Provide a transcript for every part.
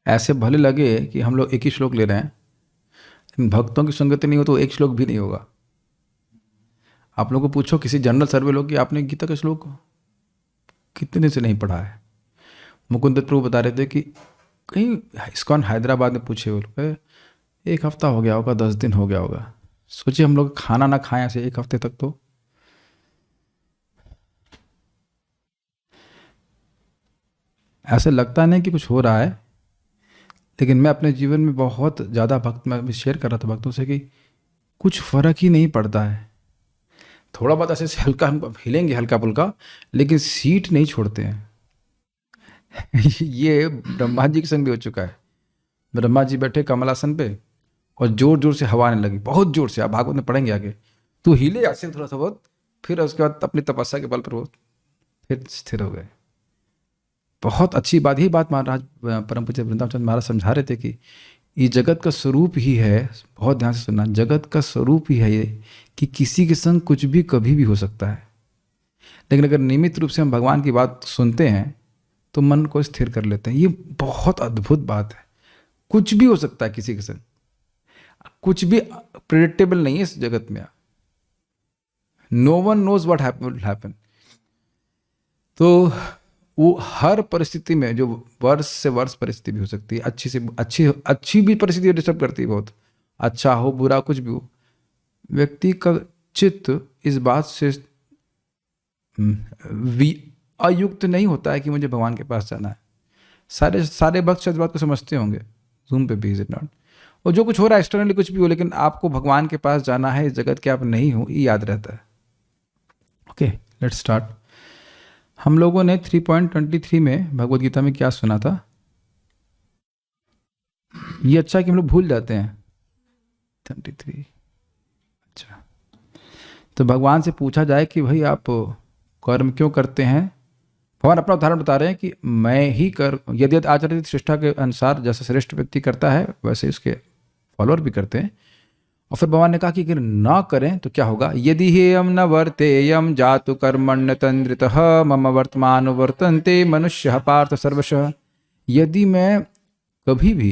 ऐसे भले लगे कि हम लोग एक ही श्लोक ले रहे हैं, लेकिन भक्तों की संगति नहीं हो तो एक श्लोक भी नहीं होगा। आप लोगों को पूछो किसी जनरल सर्वे लोग कि आपने गीता का श्लोक कितने दिन से नहीं पढ़ा है। मुकुंद दत्त प्रभु बता रहे थे कि कहीं इस्कॉन हैदराबाद में पूछे वो लोग, एक हफ्ता हो गया होगा, 10 दिन हो गया होगा। सोचिए हम लोग खाना ना खाएं ऐसे एक हफ्ते तक, तो ऐसे लगता नहीं कि कुछ हो रहा है। लेकिन मैं अपने जीवन में बहुत ज़्यादा मैं शेयर कर रहा था भक्तों से कि कुछ फ़र्क ही नहीं पड़ता है। थोड़ा बहुत ऐसे हल्का हम हिलेंगे हल्का फुल्का, लेकिन सीट नहीं छोड़ते हैं। ये ब्रह्मा जी के संग भी हो चुका है। ब्रह्मा जी बैठे कमलासन पे और जोर जोर से हवा आने लगी, बहुत जोर से। आप भागवत में पढ़ेंगे आगे, तो हिले ऐसे थोड़ा सा बहुत, फिर उसके बाद अपनी तपस्या के बल पर वो फिर स्थिर हो गए। बहुत अच्छी बात, यही बात महाराज परम पूज्य वृंदावन चंद्र महाराज समझा रहे थे कि ये जगत का स्वरूप ही है। बहुत ध्यान से सुनना, जगत का स्वरूप ही है ये कि किसी के संग कुछ भी कभी भी हो सकता है। लेकिन अगर नियमित रूप से हम भगवान की बात सुनते हैं तो मन को स्थिर कर लेते हैं। ये बहुत अद्भुत बात है। कुछ भी हो सकता है किसी के संग, कुछ भी प्रेडिक्टेबल नहीं है इस जगत में। No one knows what will happen. तो वो हर परिस्थिति में, जो वर्ष से वर्ष परिस्थिति भी हो सकती है, अच्छी से अच्छी भी परिस्थिति डिस्टर्ब करती है बहुत, अच्छा हो बुरा कुछ भी हो, व्यक्ति का चित्त इस बात से अयुक्त नहीं होता है कि मुझे भगवान के पास जाना है। सारे भक्त शायद बात को समझते होंगे, जूम पे भी, इज इट नॉट। और जो कुछ हो रहा है एक्सटर्नली कुछ भी हो, लेकिन आपको भगवान के पास जाना है, इस जगत के आप नहीं हो, ये याद रहता है। Okay, let's start. हम लोगों ने 3.23 में भगवद गीता में क्या सुना था? ये अच्छा कि हम लोग भूल जाते हैं। 23, अच्छा। तो भगवान से पूछा जाए कि भाई आप कर्म क्यों करते हैं? भगवान अपना उदाहरण बता रहे हैं कि मैं ही यदि आचरित श्रेष्ठा के अनुसार जैसा श्रेष्ठ व्यक्ति करता है वैसे उसके फॉलोअर भी करते हैं। और फिर भगवान ने कहा कि अगर ना करें तो क्या होगा? यदि हेयम न वर्तेयम जातु कर्मण्य तंद्रितः मम वर्तमान वर्तन्ते मनुष्य पार्थ सर्वशः। यदि मैं कभी भी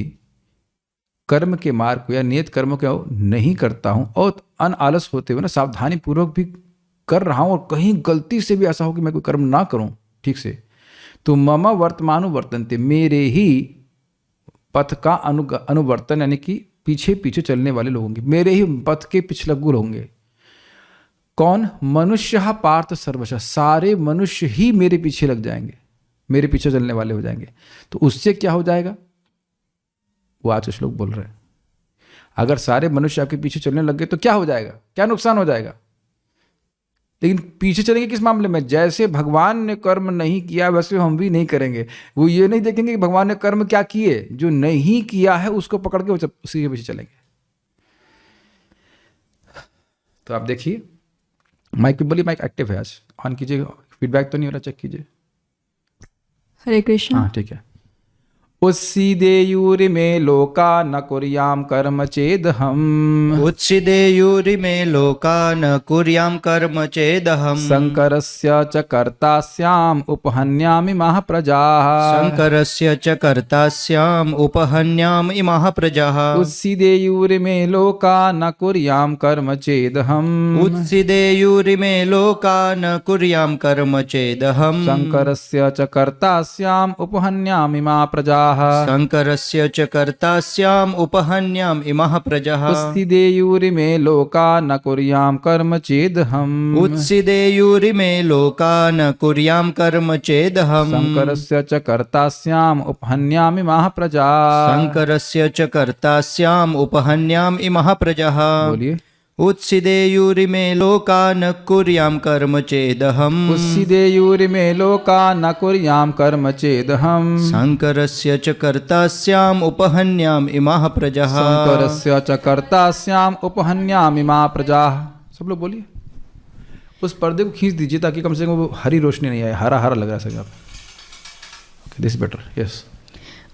कर्म के मार्ग को या नियत कर्मों को नहीं करता हूँ और आलस होते हुए ना सावधानी पूर्वक भी कर रहा हूँ, और कहीं गलती से भी ऐसा हो कि मैं कोई कर्म ना करूँ ठीक से, तो मम वर्तमानु वर्तन्ते, मेरे ही पथ का अनुवर्तन यानी कि पीछे पीछे चलने वाले लोग होंगे, मेरे ही पथ के पिछलग्गू होंगे। कौन? मनुष्य पार्थ सर्वशः, सारे मनुष्य ही मेरे पीछे लग जाएंगे, मेरे पीछे चलने वाले हो जाएंगे। तो उससे क्या हो जाएगा? वो आज कुछ लोग बोल रहे हैं अगर सारे मनुष्य आपके पीछे चलने लग गए तो क्या हो जाएगा, क्या नुकसान हो जाएगा? लेकिन पीछे चलेंगे किस मामले में? जैसे भगवान ने कर्म नहीं किया वैसे हम भी नहीं करेंगे। वो ये नहीं देखेंगे कि भगवान ने कर्म क्या किए, जो नहीं किया है उसको पकड़ के उसी के पीछे चलेंगे। तो आप देखिए, माइक पे बोलिए, माइक एक्टिव है, आज ऑन कीजिए, फीडबैक तो नहीं हो रहा, चेक कीजिए। हरे कृष्ण। हाँ ठीक है। उत्सीदेयुरिमे लोका न कुर्याम कर्म चेदहम्। उत्सीदेयुरिमे लोका न कुर्याम कर्म चेदहम्। शंकरस्य च कर्तास्याम् उपहन्यामि इमाः प्रजाः। शंकरस्य च कर्तास्याम् उपहन्यामि इमाः प्रजाः। उत्सीदेयुरिमे लोका न कुर्याम कर्म चेदहम्। उत्सीदेयुरिमे लोका न कुर्याम कर्म चेदहम्। शंकरस्य च कर्तास्याम् उपहन्यामि इमाः प्रजाः। शंकरस्य च कर्तास्याम् उपहन्याम इमाः प्रजाः। उत्सीदेयुरिमे लोका न कुर्याम कर्म चेदहम्। उत्सीदेयुरिमे लोका न कुर्याम कर्म चेदहम्। शंकरस्य च कर्तास्याम् उपहन्यामि इमाः प्रजाः। शंकरस्य च कर्तास्याम् उपहन्याम इमाः प्रजाः। बोलिए। उत्सीदेयुरिमे लोका न कुर्याम कर्म चेदहम्। उत्सीदेयुरिमे लोका न कुर्याम कर्म चेदहम्। शंकरस्य च कर्तास्याम् उपहन्याम इमाः प्रजाः। शंकरस्य च कर्तास्याम् उपहन्यामि इमाः प्रजाः। सब लोग बोलिए। उस पर्दे को खींच दीजिए ताकि कम से कम वो हरी रोशनी नहीं आए, हरा हरा लग रहा है सब। Okay, this better, yes.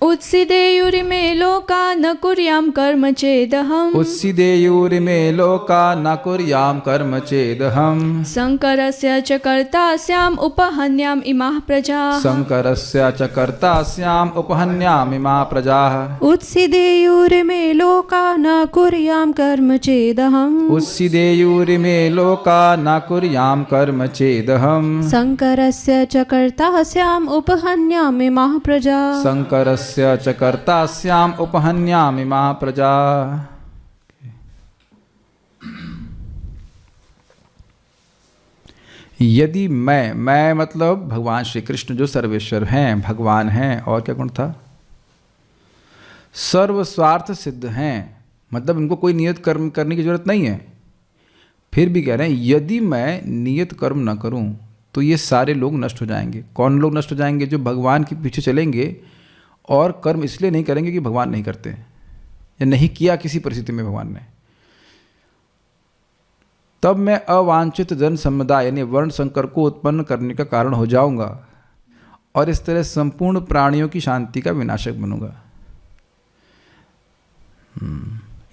उत्सीदेयुरिमे लोका न कुर्यां कर्म चेदहम् उत्सीदेयुरिमे लोका न कुर्यां कर्म चेदहम् शङ्करस्य च कर्ता स्याम् उपहन्याम् इमाः प्रजाः शङ्करस्य च कर्ता स्याम् उपहन्याम् इमाः प्रजाः उत्सीदेयुरिमे लोका न कुर्यां कर्म चेदहम् उत्सीदेयुरिमे लोका न कुर्यां कर्म चेदहम् शङ्करस्य च कर्ता स्याम् उपहन्यामिमाः प्रजाः शङ्करस्य च कर्ता स्याम् उपहन्याम् इमाः प्रजाः। यदि मैं मतलब भगवान श्री कृष्ण जो सर्वेश्वर हैं, भगवान हैं, और क्या गुण था, सर्वस्वार्थ सिद्ध हैं, मतलब इनको कोई नियत कर्म करने की जरूरत नहीं है। फिर भी कह रहे हैं यदि मैं नियत कर्म न करूं तो ये सारे लोग नष्ट हो जाएंगे। कौन लोग नष्ट हो जाएंगे? जो भगवान के पीछे चलेंगे और कर्म इसलिए नहीं करेंगे कि भगवान नहीं करते या नहीं किया किसी परिस्थिति में भगवान ने। तब मैं अवांछित जन समुदाय यानी वर्ण संकर को उत्पन्न करने का कारण हो जाऊंगा और इस तरह संपूर्ण प्राणियों की शांति का विनाशक बनूंगा।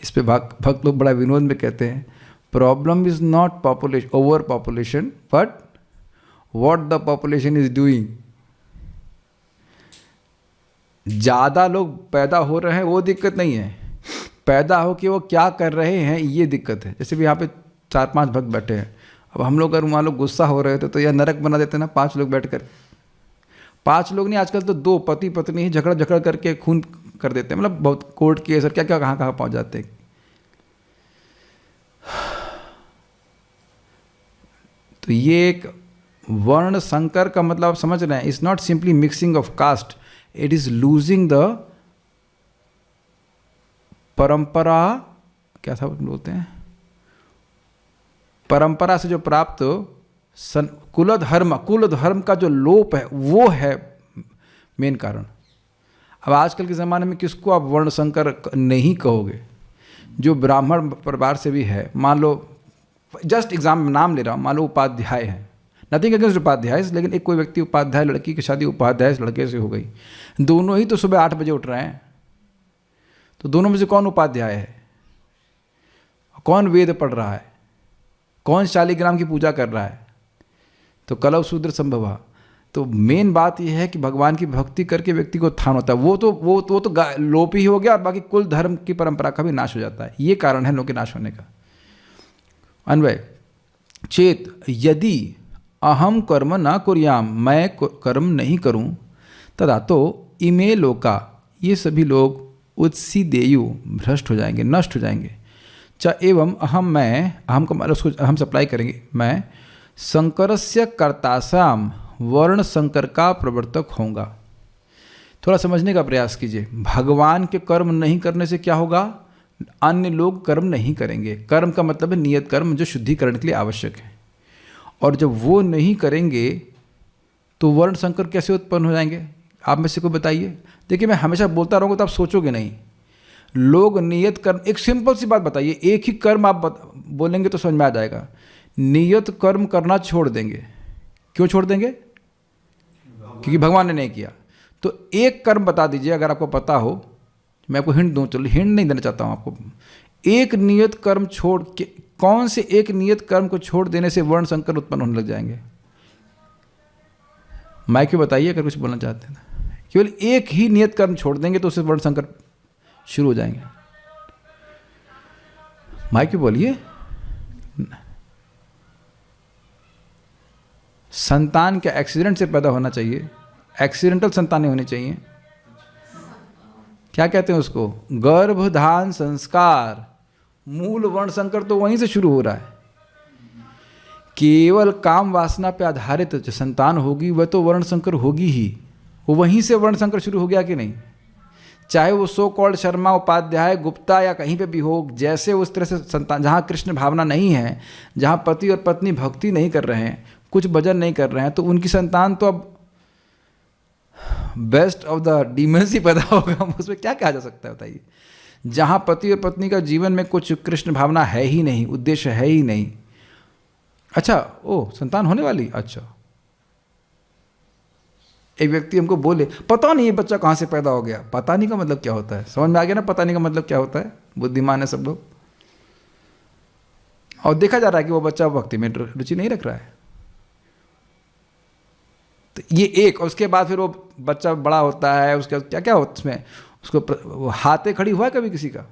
इस पे भक्त लोग बड़ा विनोद में कहते हैं, problem is not population, over population, but what the population is doing. ज़्यादा लोग पैदा हो रहे हैं वो दिक्कत नहीं है, पैदा हो कि वो क्या कर रहे हैं ये दिक्कत है। जैसे भी यहाँ पे 4-5 भक्त बैठे हैं, अब हम लोग अगर मान लो गुस्सा हो रहे थे तो यह नरक बना देते ना 5 लोग बैठ कर। 5 लोग नहीं, आजकल तो 2 पति पत्नी ही झगड़ा करके खून कर देते हैं, मतलब बहुत कोर्ट केस और क्या क्या कहाँ पहुँच जाते हैं। तो ये एक वर्ण संकर का मतलब समझ रहे हैं, it's not simply mixing of caste, it is losing the parampara, क्या था बोलते हैं, परंपरा से जो प्राप्त कुल धर्म का जो लोप है वो है मेन कारण। अब आजकल के ज़माने में किसको आप वर्ण संकर नहीं कहोगे? जो ब्राह्मण परिवार से भी है, मान लो जस्ट एग्जाम में नाम ले रहा हूँ, मान लो उपाध्याय है, नथिंग अगेंस्ट उपाध्याय, लेकिन एक कोई व्यक्ति उपाध्याय, लड़की की शादी उपाध्याय लड़के से हो गई, दोनों ही तो सुबह 8 बजे उठ रहे हैं, तो दोनों में से कौन उपाध्याय है? कौन वेद पढ़ रहा है? कौन शालिग्राम की पूजा कर रहा है? तो कलव शूद्र संभवा। तो मेन बात यह है कि भगवान की भक्ति करके व्यक्ति को उत्थान होता है, वो तो लोप ही हो गया और बाकी कुल धर्म की परंपरा का भी नाश हो जाता है। ये कारण है लोगों के नाश होने का। अन्वय चेत यदि अहम कर्म न कुर्याम, मैं कर्म नहीं करूं, तदा तो इमे लोका, ये सभी लोग उत्सीदेयु भ्रष्ट हो जाएंगे, नष्ट हो जाएंगे। च एवं अहम का मतलब उसको हम सप्लाई करेंगे, मैं शंकरस्य कर्तासाम वर्ण संकर का प्रवर्तक होऊंगा। थोड़ा समझने का प्रयास कीजिए, भगवान के कर्म नहीं करने से क्या होगा? अन्य लोग कर्म नहीं करेंगे। कर्म का मतलब है नियत कर्म जो शुद्धिकरण के लिए आवश्यक है, और जब वो नहीं करेंगे तो वर्ण संकर कैसे उत्पन्न हो जाएंगे? आप में से कोई बताइए। देखिए मैं हमेशा बोलता रहूँगा तो आप सोचोगे नहीं। लोग नियत कर्म, एक सिंपल सी बात बताइए, एक ही कर्म आप बोलेंगे तो समझ में आ जाएगा। नियत कर्म करना छोड़ देंगे। क्यों छोड़ देंगे? क्योंकि भगवान ने नहीं किया। तो एक कर्म बता दीजिए अगर आपको पता हो, मैं आपको हिंट दूँ, चलो हिंट नहीं देना चाहता हूँ आपको। एक नियत कर्म छोड़ के, कौन से एक नियत कर्म को छोड़ देने से वर्ण संकर उत्पन्न होने लग जाएंगे? माइक में बताइए अगर कुछ बोलना चाहते हैं। केवल एक ही नियत कर्म छोड़ देंगे तो उससे वर्ण संकर शुरू हो जाएंगे। माइक में बोलिए। संतान क्या एक्सीडेंट से पैदा होना चाहिए? एक्सीडेंटल संतान नहीं होनी चाहिए। क्या कहते हैं उसको? गर्भधान संस्कार। मूल वर्ण संकर तो वहीं से शुरू हो रहा है। केवल काम वासना पे आधारित जो संतान होगी वह तो वर्ण संकर होगी ही। वो वहीं से वर्ण संकर शुरू हो गया कि नहीं? चाहे वो सो कॉल्ड शर्मा, उपाध्याय, गुप्ता या कहीं पे भी हो, जैसे उस तरह से संतान, जहाँ कृष्ण भावना नहीं है, जहाँ पति और पत्नी भक्ति नहीं कर रहे हैं, कुछ भजन नहीं कर रहे हैं, तो उनकी संतान तो अब बेस्ट ऑफ द डीमंस ही पैदा होगा। उसमें क्या कहा जा सकता है बताइए? जहाँ पति और पत्नी का जीवन में कुछ कृष्ण भावना है ही नहीं, उद्देश्य है ही नहीं। अच्छा, ओ संतान होने वाली, अच्छा एक व्यक्ति हमको बोले पता नहीं ये बच्चा कहाँ से पैदा हो गया, पता नहीं का मतलब क्या होता है, समझ में आ गया ना पता नहीं का मतलब क्या होता है, बुद्धिमान है सब लोग। और देखा जा रहा है कि वो बच्चा भक्ति में रुचि नहीं रख रहा है। तो ये एक, और उसके बाद फिर वो बच्चा बड़ा होता है, उसके क्या क्या होता है उसमें, उसको हाथे खड़ी हुआ है कभी किसी का?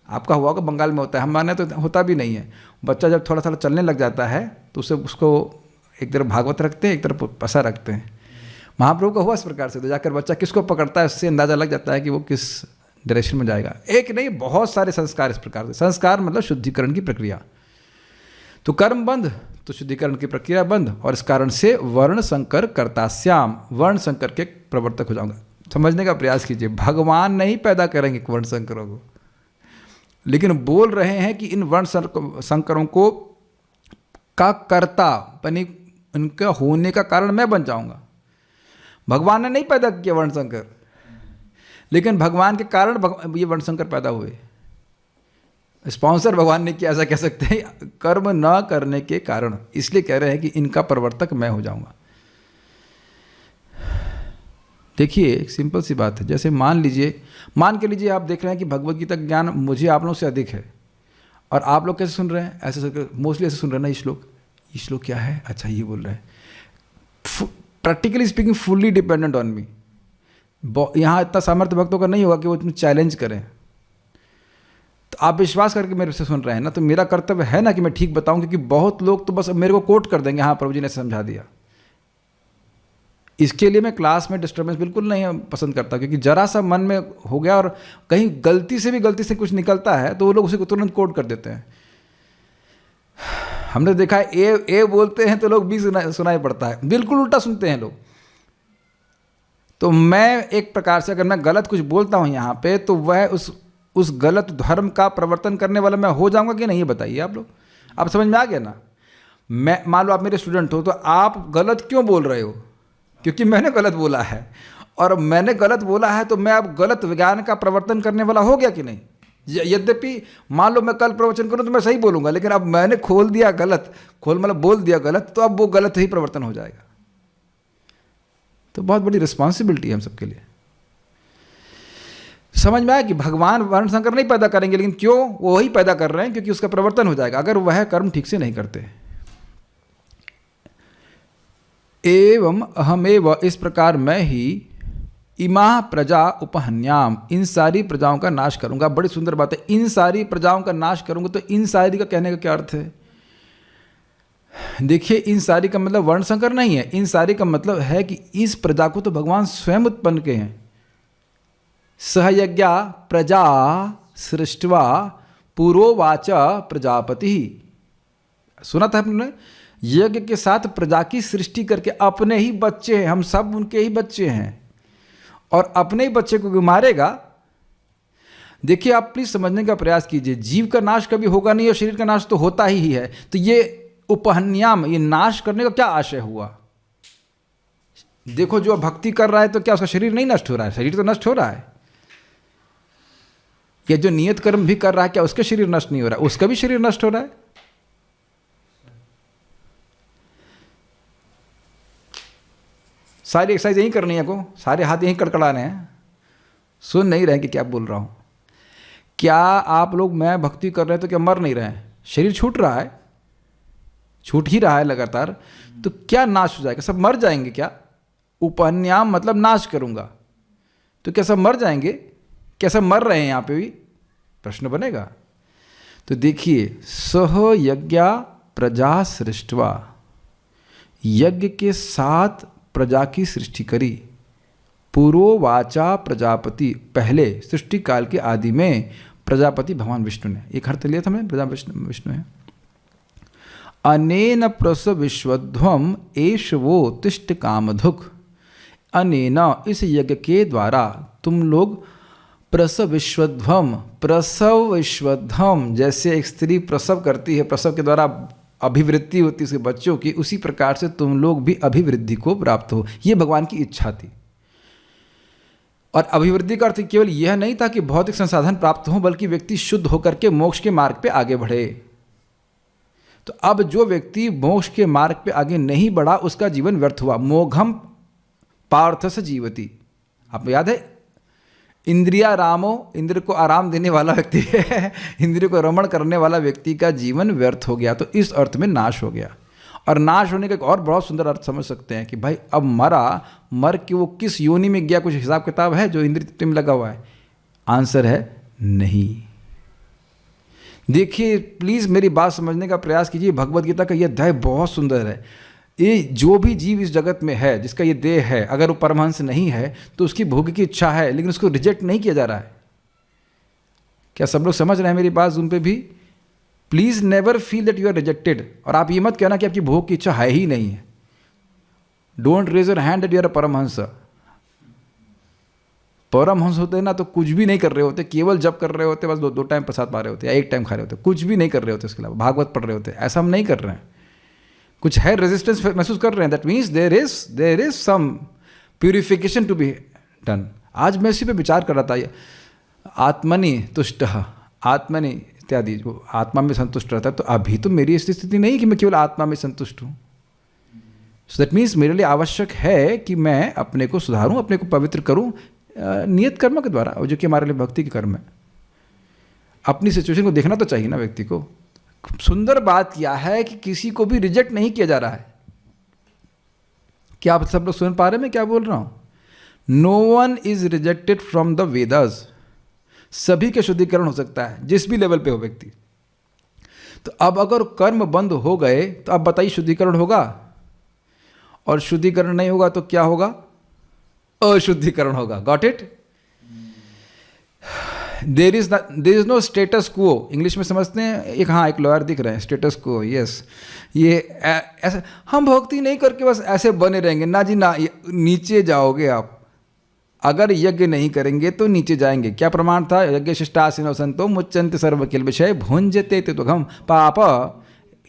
आपका हुआ होगा, बंगाल में होता है, हमारे तो होता भी नहीं है। बच्चा जब थोड़ा थोड़ा चलने लग जाता है तो उसको एक तरफ भागवत रखते हैं, एक तरफ पसा रखते हैं। महाप्रभु का हुआ इस प्रकार से, तो जाकर बच्चा किसको पकड़ता है उससे अंदाजा लग जाता है कि वो किस डायरेक्शन में जाएगा। एक नहीं, बहुत सारे संस्कार इस प्रकार से। संस्कार मतलब शुद्धिकरण की प्रक्रिया। तो कर्म बंद तो शुद्धिकरण की प्रक्रिया बंद, और इस कारण से वर्ण संकर कर्तास्याम, वर्ण संकर के प्रवर्तक हो जाऊंगा। समझने का प्रयास कीजिए, भगवान नहीं पैदा करेंगे वर्ण संकरों को, लेकिन बोल रहे हैं कि इन वर्ण संकरों को का कर्ता बनी, उनका होने का कारण मैं बन जाऊंगा। भगवान ने नहीं पैदा किया वर्ण संकर, लेकिन भगवान के कारण ये वर्ण संकर पैदा हुए। स्पॉन्सर भगवान ने किया, ऐसा कह सकते हैं, कर्म न करने के कारण, इसलिए कह रहे हैं कि इनका प्रवर्तक मैं हो जाऊंगा। देखिए एक सिंपल सी बात है, जैसे मान के लीजिए आप देख रहे हैं कि भगवत गीता का ज्ञान मुझे आप लोगों से अधिक है, और आप लोग कैसे सुन रहे हैं, ऐसे मोस्टली ऐसे सुन रहे हैं ना, ये श्लोक क्या है, अच्छा ये बोल रहे हैं, practically speaking fully dependent on me. यहाँ इतना सामर्थ्य भक्तों का नहीं होगा कि वो इतना चैलेंज करें। तो आप विश्वास करके मेरे से सुन रहे हैं ना, तो मेरा कर्तव्य है ना कि मैं ठीक बताऊं, क्योंकि बहुत लोग तो बस मेरे को कोट कर देंगे, हाँ प्रभु जी ने समझा दिया। इसके लिए मैं क्लास में डिस्टर्बेंस बिल्कुल नहीं पसंद करता, क्योंकि जरा सा मन में हो गया और कहीं गलती से कुछ निकलता है तो वो लोग उसे को तुरंत कोट कर देते हैं। हमने देखा है ए बोलते हैं तो लोग बी सुनाई पड़ता है, बिल्कुल उल्टा सुनते हैं लोग। तो मैं एक प्रकार से अगर मैं गलत कुछ बोलता हूँ यहाँ पे, तो वह उस गलत धर्म का प्रवर्तन करने वाला मैं हो जाऊँगा कि नहीं, बताइए आप लोग। आप समझ में आ गया ना? मैं मान लो आप मेरे स्टूडेंट हो, तो आप गलत क्यों बोल रहे हो? क्योंकि मैंने गलत बोला है, और मैंने गलत बोला है तो मैं अब गलत विज्ञान का प्रवर्तन करने वाला हो गया कि नहीं? यद्यपि मान लो मैं कल प्रवचन करूं तो मैं सही बोलूंगा, लेकिन अब मैंने खोल दिया गलत, मतलब बोल दिया गलत, तो अब वो गलत ही प्रवर्तन हो जाएगा। तो बहुत बड़ी रिस्पॉन्सिबिलिटी है हम सबके लिए। समझ में आया कि भगवान वर्ण संकर नहीं पैदा करेंगे, लेकिन क्यों वो वही पैदा कर रहे हैं, क्योंकि उसका प्रवर्तन हो जाएगा अगर वह कर्म ठीक से नहीं करते। एवं अहमेव, इस प्रकार मैं ही इमा प्रजा उपहन्याम, इन सारी प्रजाओं का नाश करूंगा। बड़ी सुंदर बात है, इन सारी प्रजाओं का नाश करूंगा। तो इन सारी का कहने का क्या अर्थ है? देखिए, इन सारी का मतलब वर्ण संकर नहीं है। इन सारी का मतलब है कि इस प्रजा को तो भगवान स्वयं उत्पन्न के हैं। सहयज्ञा प्रजा सृष्टवा पूर्वोवाच प्रजापति, सुना था आपने? यज्ञ के साथ प्रजा की सृष्टि करके, अपने ही बच्चे हैं, हम सब उनके ही बच्चे हैं, और अपने ही बच्चे को मारेगा। देखिए आप प्लीज समझने का प्रयास कीजिए, जीव का नाश कभी होगा नहीं और शरीर का नाश तो होता ही है। तो ये उपहन्याम, ये नाश करने का क्या आशय हुआ? देखो जो भक्ति कर रहा है तो क्या उसका शरीर नहीं नष्ट हो रहा है? शरीर तो नष्ट हो रहा है। या जो नियत कर्म भी कर रहा है, क्या उसका शरीर नष्ट नहीं हो रहा है? उसका भी शरीर नष्ट हो रहा है। सारी एक्सरसाइज यही करनी है को, सारे हाथ यहीं कड़कड़ाने हैं। सुन नहीं रहे कि क्या बोल रहा हूँ? क्या आप लोग मैं भक्ति कर रहे हैं तो क्या मर नहीं रहे हैं? शरीर छूट रहा है, छूट ही रहा है लगातार, तो क्या नाश हो जाएगा? सब मर जाएंगे क्या? उपन्याम मतलब नाश करूँगा, तो क्या सब मर जाएंगे? क्या सब मर रहे हैं? यहाँ पे भी प्रश्न बनेगा। तो देखिए, सह यज्ञा प्रजा सृष्टवा, यज्ञ के साथ प्रजा की सृष्टि करी। पूर्ववाचा प्रजापति, पहले सृष्टि काल के आदि में प्रजापति भगवान विष्णु ने, एक अर्थ लिया था हमने, प्रजा विष्णु है। अनेन प्रस विश्वध्वम एष वो तिष्ठ कामधुक, अनेन इस यज्ञ के द्वारा तुम लोग प्रसव विश्वध्वम, जैसे एक स्त्री प्रसव करती है, प्रसव के द्वारा अभिवृद्धि होती है उसके बच्चों की, उसी प्रकार से तुम लोग भी अभिवृद्धि को प्राप्त हो। ये भगवान की इच्छा थी। और अभिवृद्धि का अर्थ केवल यह नहीं था कि भौतिक संसाधन प्राप्त हो, बल्कि व्यक्ति शुद्ध होकर के मोक्ष के मार्ग पे आगे बढ़े। तो अब जो व्यक्ति मोक्ष के मार्ग पे आगे नहीं बढ़ा, उसका जीवन व्यर्थ हुआ। मोघम पार्थ स जीवति। आपको याद है, इंद्रिया रामो, इंद्र को आराम देने वाला व्यक्ति है, इंद्रिय को रमण करने वाला व्यक्ति का जीवन व्यर्थ हो गया, तो इस अर्थ में नाश हो गया। और नाश होने का एक और बहुत सुंदर अर्थ समझ सकते हैं कि भाई अब मर के वो किस योनि में गया, कुछ हिसाब किताब है जो इंद्रिय तृप्ति में लगा हुआ है? आंसर है नहीं। देखिए प्लीज़ मेरी बात समझने का प्रयास कीजिए, भगवद गीता का यह अध्याय बहुत सुंदर है। ये जो भी जीव इस जगत में है, जिसका ये देह है, अगर वो परमहंस नहीं है तो उसकी भोग की इच्छा है, लेकिन उसको रिजेक्ट नहीं किया जा रहा है। क्या सब लोग समझ रहे हैं मेरी बात? जूम पे भी please never feel that you are rejected. और आप ये मत कहना कि आपकी भोग की इच्छा है ही नहीं है। Don't raise your hand that you are a paramhansa. परमहंस होते हैं ना तो कुछ भी नहीं कर रहे होते, केवल जप कर रहे होते, बस दो टाइम प्रसाद पा रहे होते या एक टाइम खा रहे होते, कुछ भी नहीं कर रहे होते, इसके अलावा भागवत पढ़ रहे होते। ऐसा हम नहीं कर रहे हैं, कुछ है रेजिस्टेंस महसूस कर रहे हैं। That means there is some purification to be done. आज मैं इसी पे विचार कर रहा था, आत्मनि तुष्ट, आत्मनि इत्यादि, जो आत्मा में संतुष्ट रहता है, तो अभी तो मेरी ऐसी स्थिति नहीं कि मैं केवल आत्मा में संतुष्ट हूँ। सो दैट मीन्स मेरे लिए आवश्यक है कि मैं अपने को सुधारूँ, अपने को पवित्र करूँ नियत कर्म के द्वारा, जो कि हमारे लिए भक्ति के कर्म है। अपनी सिचुएशन को देखना तो चाहिए ना व्यक्ति को। सुंदर बात यह है कि किसी को भी रिजेक्ट नहीं किया जा रहा है। क्या आप सब लोग सुन पा रहे हैं मैं क्या बोल रहा हूँ? No one is rejected from the Vedas. सभी के शुद्धिकरण हो सकता है, जिस भी लेवल पे हो व्यक्ति। तो अब अगर कर्म बंद हो गए तो अब बताइए शुद्धिकरण होगा, और शुद्धिकरण नहीं होगा तो क्या होगा? अशुद्धिकरण होगा। Got it? There is no status quo. English में समझते हैं, एक लॉयर दिख रहे हैं, स्टेटस क्वो। यस, ये ऐसा हम भक्ति नहीं करके बस ऐसे बने रहेंगे ना जी ना, नीचे जाओगे आप। अगर यज्ञ नहीं करेंगे तो नीचे जाएंगे। क्या प्रमाण था? यज्ञ शिष्टासीनो संतो मुच्यन्ते सर्व किल विषय भुंजते ते तुघम पाप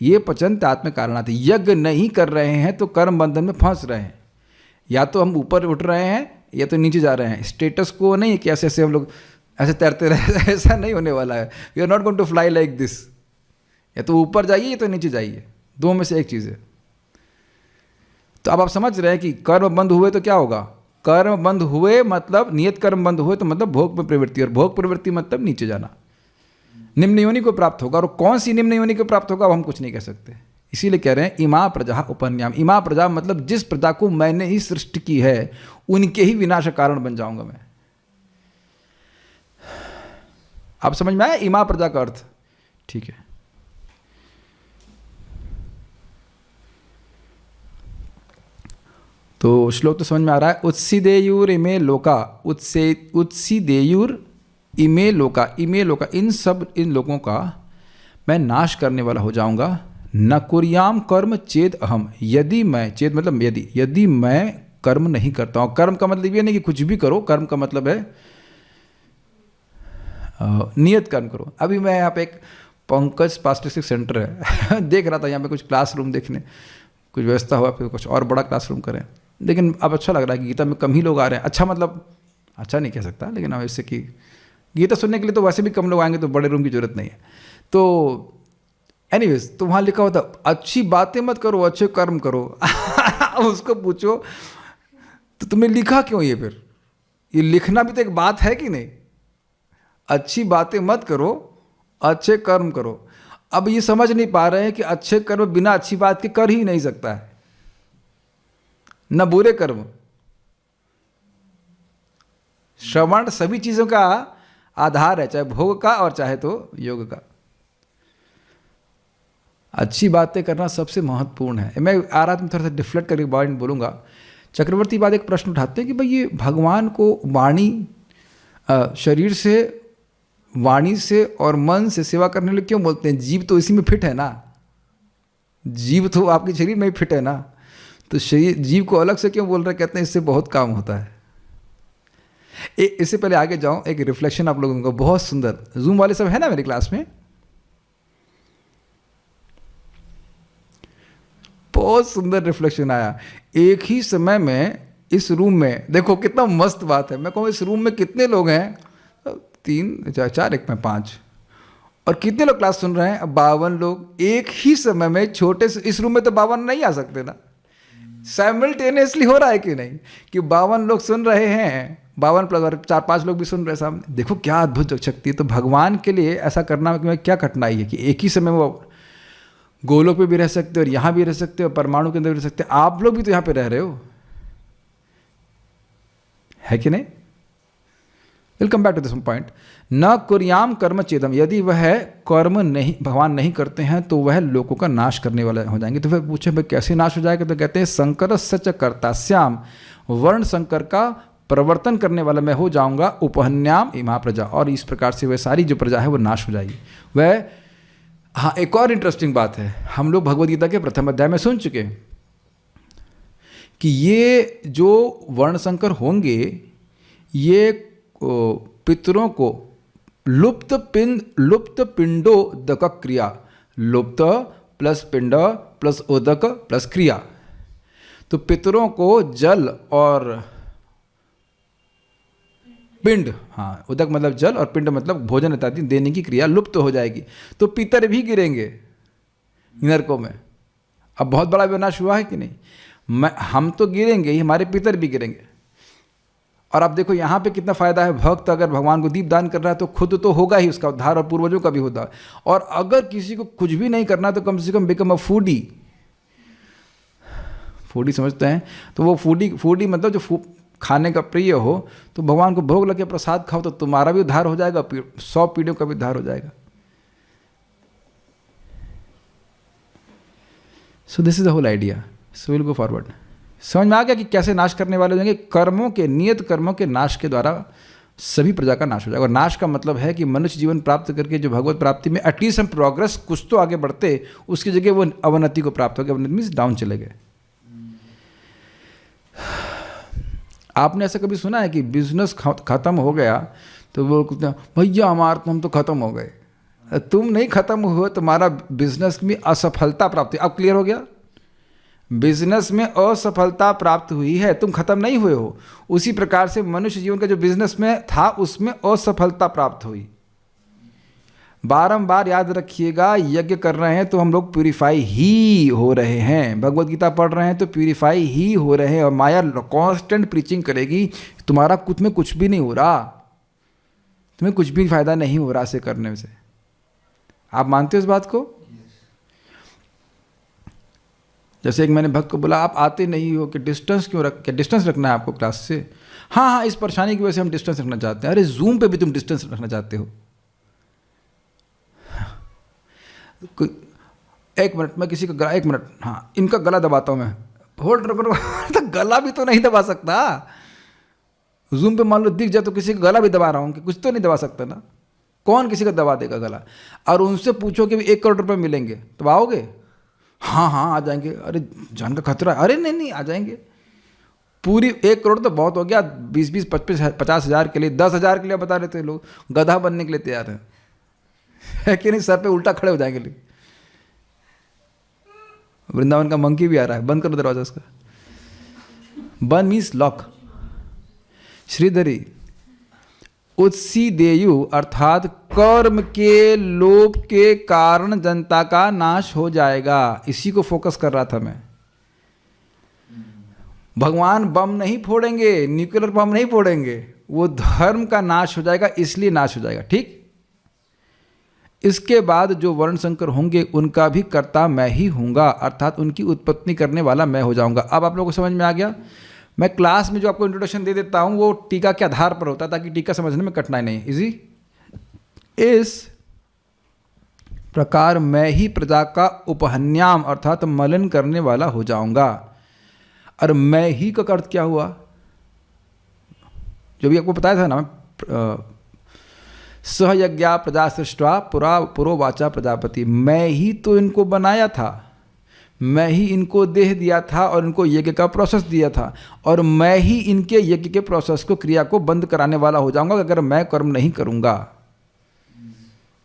ये पचन्ते आत्म कारणात्। यज्ञ नहीं कर रहे हैं तो कर्म बंधन में फंस रहे हैं। या तो हम ऊपर उठ रहे हैं या तो नीचे जा रहे हैं। स्टेटस को नहीं है कि ऐसे ऐसे हम लोग ऐसे तैरते रहे, ऐसा नहीं होने वाला है। We are not going to fly like this. या तो ऊपर जाइए या तो नीचे जाइए, दो में से एक चीज़ है। तो अब आप समझ रहे हैं कि कर्म बंद हुए तो क्या होगा? कर्म बंद हुए मतलब नियत कर्म बंद हुए तो मतलब भोग में प्रवृत्ति, और भोग प्रवृत्ति मतलब नीचे जाना, निम्न योनि को प्राप्त होगा। और कौन सी निम्न योनि को प्राप्त होगा हम कुछ नहीं कह सकते। इसीलिए कह रहे हैं इमा प्रजा उपन्याम। इमा प्रजा मतलब जिस प्रजा को मैंने ही सृष्टि की है उनके ही विनाश का कारण बन जाऊंगा मैं। आप समझ में आया इमा प्रजा का अर्थ? ठीक है। तो श्लोक तो समझ में आ रहा है। उत्सिदेयुर इमे लोका, उत्सिदेयुर इमे लोका, इमे लोका, इन लोगों का मैं नाश करने वाला हो जाऊंगा। न कुर्याम कर्म चेद अहम, यदि मैं, चेद मतलब यदि मैं कर्म नहीं करता हूँ। कर्म का मतलब ये नहीं कि कुछ भी करो, कर्म का मतलब है नियत कर्म करो। अभी मैं यहाँ पे एक पंकज पास्टिस्टिक सेंटर है देख रहा था, यहाँ पे कुछ क्लासरूम देखने, कुछ व्यवस्था हुआ, फिर कुछ और बड़ा क्लासरूम करें। लेकिन अब अच्छा लग रहा है कि गीता में कम ही लोग आ रहे हैं। अच्छा मतलब अच्छा नहीं कह सकता, लेकिन अब इससे कि गीता सुनने के लिए तो वैसे भी कम लोग आएंगे, तो बड़े रूम की जरूरत नहीं है। तो एनीवेज, तो वहाँ लिखा होता अच्छी बातें मत करो, अच्छे कर्म करो उसको पूछो तो तुमने लिखा क्यों ये? फिर ये लिखना भी तो एक बात है कि नहीं? अच्छी बातें मत करो, अच्छे कर्म करो। अब ये समझ नहीं पा रहे हैं कि अच्छे कर्म बिना अच्छी बात के कर ही नहीं सकता है, न बुरे कर्म। श्रवण सभी चीज़ों का आधार है, चाहे भोग का और चाहे तो योग का। अच्छी बातें करना सबसे महत्वपूर्ण है। मैं आ रहा था, थोड़ा सा डिफ्लेक्ट करके पॉइंट बोलूँगा। चक्रवर्ती बाद एक प्रश्न उठाते हैं कि भाई ये भगवान को वाणी, शरीर से, वाणी से और मन से सेवा करने के लिए क्यों बोलते हैं? जीव तो इसी में फिट है ना, जीव तो आपके शरीर में ही फिट है ना, तो शरीर जीव को अलग से क्यों बोल रहे? कहते हैं इससे बहुत काम होता है। इससे पहले आगे जाऊं, एक रिफ्लेक्शन आप लोगों को बहुत सुंदर, जूम वाले सब है ना मेरी क्लास में? बहुत सुंदर रिफ्लेक्शन आया। एक ही समय में इस रूम में, देखो कितना मस्त बात है। मैं कहूँ इस रूम में कितने लोग हैं? 3 4 1 में 5। और कितने लोग क्लास सुन रहे हैं? 52 लोग एक ही समय में। छोटे से इस रूम में तो 52 नहीं आ सकते ना। साइमल्टेनियसली हो रहा है कि नहीं, कि 52 लोग सुन रहे हैं, 52 प्लस और 4-5 लोग भी सुन रहे हैं सामने। देखो क्या अद्भुत शक्ति है। तो भगवान के लिए ऐसा करना में क्या कठिनाई है कि एक ही समय वो गोलोक पे भी रह सकते हो और यहाँ भी रह सकते हो, परमाणु के अंदर भी रह सकते हो। आप लोग भी तो यहाँ पे रह रहे हो, है कि नहीं? Will come back to this point. न कुर्याम कर्म चेदम, यदि वह कर्म नहीं भगवान नहीं करते हैं तो वह लोगों का नाश करने वाला हो जाएंगे। तो फिर पूछे भाई कैसे नाश हो जाएगा? तो कहते हैं शंकर सच कर्ता श्याम, वर्ण शंकर का प्रवर्तन करने वाला मैं हो जाऊंगा, उपहन्याम इमा प्रजा, और इस प्रकार से वह सारी जो प्रजा है वो नाश हो जाएगी। वह हाँ, एक और इंटरेस्टिंग बात है, हम लोग भगवद गीता के प्रथम अध्याय में सुन चुके हैं कि ये जो वर्ण शंकर होंगे ये पितरों को लुप्त पिंडो दक क्रिया, लुप्त प्लस पिंड प्लस उदक प्लस क्रिया, तो पितरों को जल और पिंड, हाँ उदक मतलब जल और पिंड मतलब भोजन इत्यादि देने की क्रिया लुप्त हो जाएगी। तो पितर भी गिरेंगे नरकों में। अब बहुत बड़ा विनाश हुआ है कि नहीं? हम तो गिरेंगे ही, हमारे पितर भी गिरेंगे। और अब देखो यहाँ पे कितना फायदा है, भक्त अगर भगवान को दीप दान कर रहा है तो खुद तो होगा ही उसका उद्धार और पूर्वजों का भी होता है। और अगर किसी को कुछ भी नहीं करना तो कम से कम बिकम अ फूडी। फूडी समझते हैं? तो वो फूडी मतलब जो खाने का प्रिय हो, तो भगवान को भोग लगे प्रसाद खाओ तो तुम्हारा भी उद्धार हो जाएगा, 100 पीढ़ियों का भी उद्धार हो जाएगा। So this is the whole idea. So will go forward. समझ में आ गया कि कैसे नाश करने वाले हो जाएंगे? कर्मों के, नियत कर्मों के नाश के द्वारा सभी प्रजा का नाश हो जाएगा। और नाश का मतलब है कि मनुष्य जीवन प्राप्त करके जो भगवत प्राप्ति में एटलीस्ट हम प्रोग्रेस कुछ तो आगे बढ़ते, उसकी जगह वो अवनति को प्राप्त हो गया। अवनति मीन्स डाउन चले गए। आपने ऐसा कभी सुना है कि बिजनेस खत्म हो गया तो वो कहते हैं भैया हमारा हम तो खत्म हो गए? तुम नहीं खत्म हुए, तुम्हारा बिजनेस में असफलता प्राप्त हुई। अब क्लियर हो गया? बिजनेस में असफलता प्राप्त हुई है, तुम खत्म नहीं हुए हो। उसी प्रकार से मनुष्य जीवन का जो बिजनेस में था उसमें असफलता प्राप्त हुई। बारंबार याद रखिएगा, यज्ञ कर रहे हैं तो हम लोग प्यूरिफाई ही हो रहे हैं, भगवत गीता पढ़ रहे हैं तो प्यूरिफाई ही हो रहे हैं। और माया कांस्टेंट प्रीचिंग करेगी तुम्हारा कुछ में कुछ भी नहीं हो रहा, तुम्हें कुछ भी फायदा नहीं हो रहा से करने से। आप मानते हो इस बात को? जैसे एक मैंने भक्त को बोला आप आते नहीं हो कि डिस्टेंस क्यों क्या डिस्टेंस रखना है आपको क्लास से? हाँ हाँ, इस परेशानी की वजह से हम डिस्टेंस रखना चाहते हैं। अरे जूम पे भी तुम डिस्टेंस रखना चाहते हो? एक मिनट मैं किसी का गला, एक मिनट, हाँ इनका गला दबाता हूँ मैं, होल्ड रखो। तो गला भी तो नहीं दबा सकता। जूम पे मान लो दिख जाए तो किसी का गला भी दबा रहा हूँ कि कुछ तो नहीं दबा सकता ना। कौन किसी का दबा देगा गला? और उनसे पूछो कि 1 करोड़ रुपए मिलेंगे तो आओगे? हाँ हाँ आ जाएंगे। अरे जान का खतरा है। अरे नहीं नहीं आ जाएंगे। पूरी 1 करोड़ तो बहुत हो गया, 20-20, 50 हज़ार के लिए, 10 हज़ार के लिए बता रहे थे लोग, गधा बनने के लिए तैयार है कि नहीं? सर पे उल्टा खड़े हो जाएंगे लोग। वृंदावन का मंकी भी आ रहा है, बंद करो दरवाजा उसका। बंद मीन्स लॉक। श्रीधरी उत्सीदेयु अर्थात कर्म के लोभ के कारण जनता का नाश हो जाएगा। इसी को फोकस कर रहा था मैं। भगवान बम नहीं फोड़ेंगे, न्यूक्लियर बम नहीं फोड़ेंगे, वो धर्म का नाश हो जाएगा, इसलिए नाश हो जाएगा। ठीक। इसके बाद जो वर्ण संकर होंगे उनका भी कर्ता मैं ही हूँगा, अर्थात उनकी उत्पत्ति करने वाला मैं हो जाऊँगा। अब आप लोगों को समझ में आ गया? मैं क्लास में जो आपको इंट्रोडक्शन दे देता हूँ वो टीका के आधार पर होता है, ताकि टीका समझने में कठिनाई नहीं। इजी। इस प्रकार मैं ही प्रजा का उपहन्याम अर्थात मलिन करने वाला हो जाऊँगा। और मैं ही का अर्थ क्या हुआ? जो भी आपको बताया था ना, सहयज्ञा प्रजा सृष्टवा पुरोवाचा प्रजापति। मैं ही तो इनको बनाया था, मैं ही इनको देह दिया था और इनको यज्ञ का प्रोसेस दिया था, और मैं ही इनके यज्ञ के प्रोसेस को, क्रिया को बंद कराने वाला हो जाऊंगा अगर मैं कर्म नहीं करूंगा।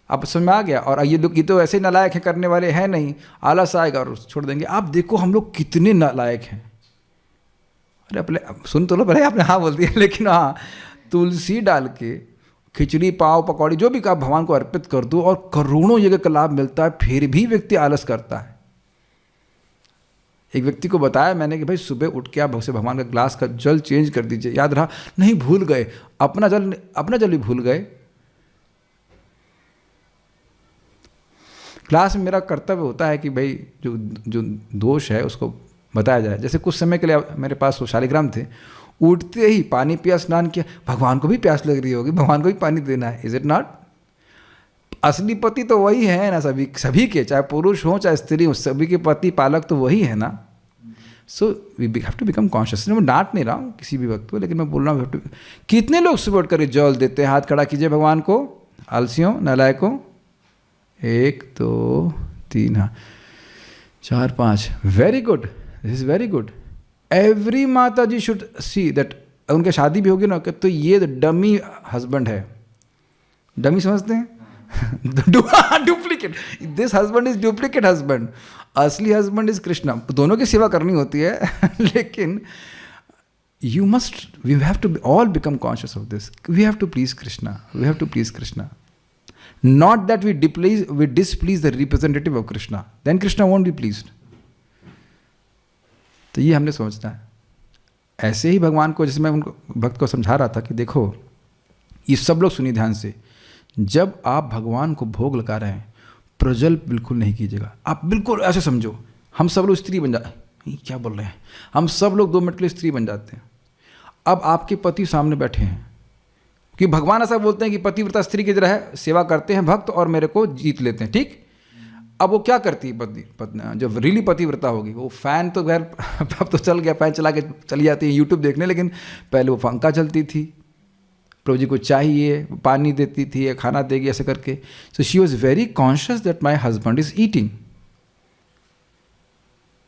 आप समझ में आ गया? और ये लोग तो ऐसे नालायक हैं, करने वाले हैं नहीं, आलस आएगा और छोड़ देंगे। आप देखो हम लोग कितने नालायक हैं। अरे अपने सुन तो लो पहले, आपने हाँ बोल दिया, लेकिन हाँ तुलसी डाल के खिचड़ी पाव पकौड़ी जो भी आप भगवान को अर्पित कर दो और करोड़ों यज्ञ का लाभ मिलता है, फिर भी व्यक्ति आलस करता है। एक व्यक्ति को बताया मैंने कि भाई सुबह उठ के आप भगवान का ग्लास का जल चेंज कर दीजिए, याद रहा, नहीं भूल गए, अपना जल भी भूल गए। क्लास में मेरा कर्तव्य होता है कि भाई जो दोष है उसको बताया जाए। जैसे कुछ समय के लिए मेरे पास वो शालिग्राम थे, उठते ही पानी पिया, स्नान किया, भगवान को भी प्यास लग रही होगी, भगवान को भी पानी देना है, इज इट नॉट? असली पति तो वही है ना, सभी के, चाहे पुरुष हो चाहे स्त्री हो, सभी के पति पालक तो वही है ना। So we have to become conscious. मैं डांट नहीं रहा हूँ किसी भी वक्त को, लेकिन मैं बोल रहा हूँ कितने लोग सुबह उठ कर जल देते हैं, हाथ खड़ा कीजिए भगवान को, आलसियों नालायकों, 1 2 3 4 5, very good, this is very good. Every माता जी शुड सी दैट, उनके शादी भी होगी ना, तो ये डमी हस्बैंड है। डमी समझते हैं? Duplicate, this husband is duplicate husband. असली हस्बैंड इज कृष्णा। दोनों की सेवा करनी होती है लेकिन we have to all become conscious of this. We have to please Krishna, we have to please Krishna, not that we displease the representative of Krishna, then Krishna won't be pleased. तो ये हमने समझना है। ऐसे ही भगवान को, जैसे मैं उनको भक्त को समझा रहा था कि देखो, ये सब लोग सुनिए ध्यान से, जब आप भगवान को भोग लगा रहे हैं, प्रज्वल बिल्कुल नहीं कीजिएगा। आप बिल्कुल ऐसे समझो हम सब लोग स्त्री बन क्या बोल रहे हैं, हम सब लोग 2 मिनट के लिए स्त्री बन जाते हैं। अब आपके पति सामने बैठे हैं, कि भगवान ऐसा बोलते हैं कि पतिव्रता स्त्री की तरह है, सेवा करते हैं भक्त और मेरे को जीत लेते हैं, ठीक। अब वो क्या करती है पत्नी जो रियली पतिव्रता होगी, वो फ़ैन तो खैर अब तो चल गया, फ़ैन चला के चली जाती है यूट्यूब देखने, लेकिन पहले वो पंखा चलती थी, प्रभु जी को चाहिए, पानी देती थी या खाना देगी ऐसे करके। So she was very conscious that my husband is eating.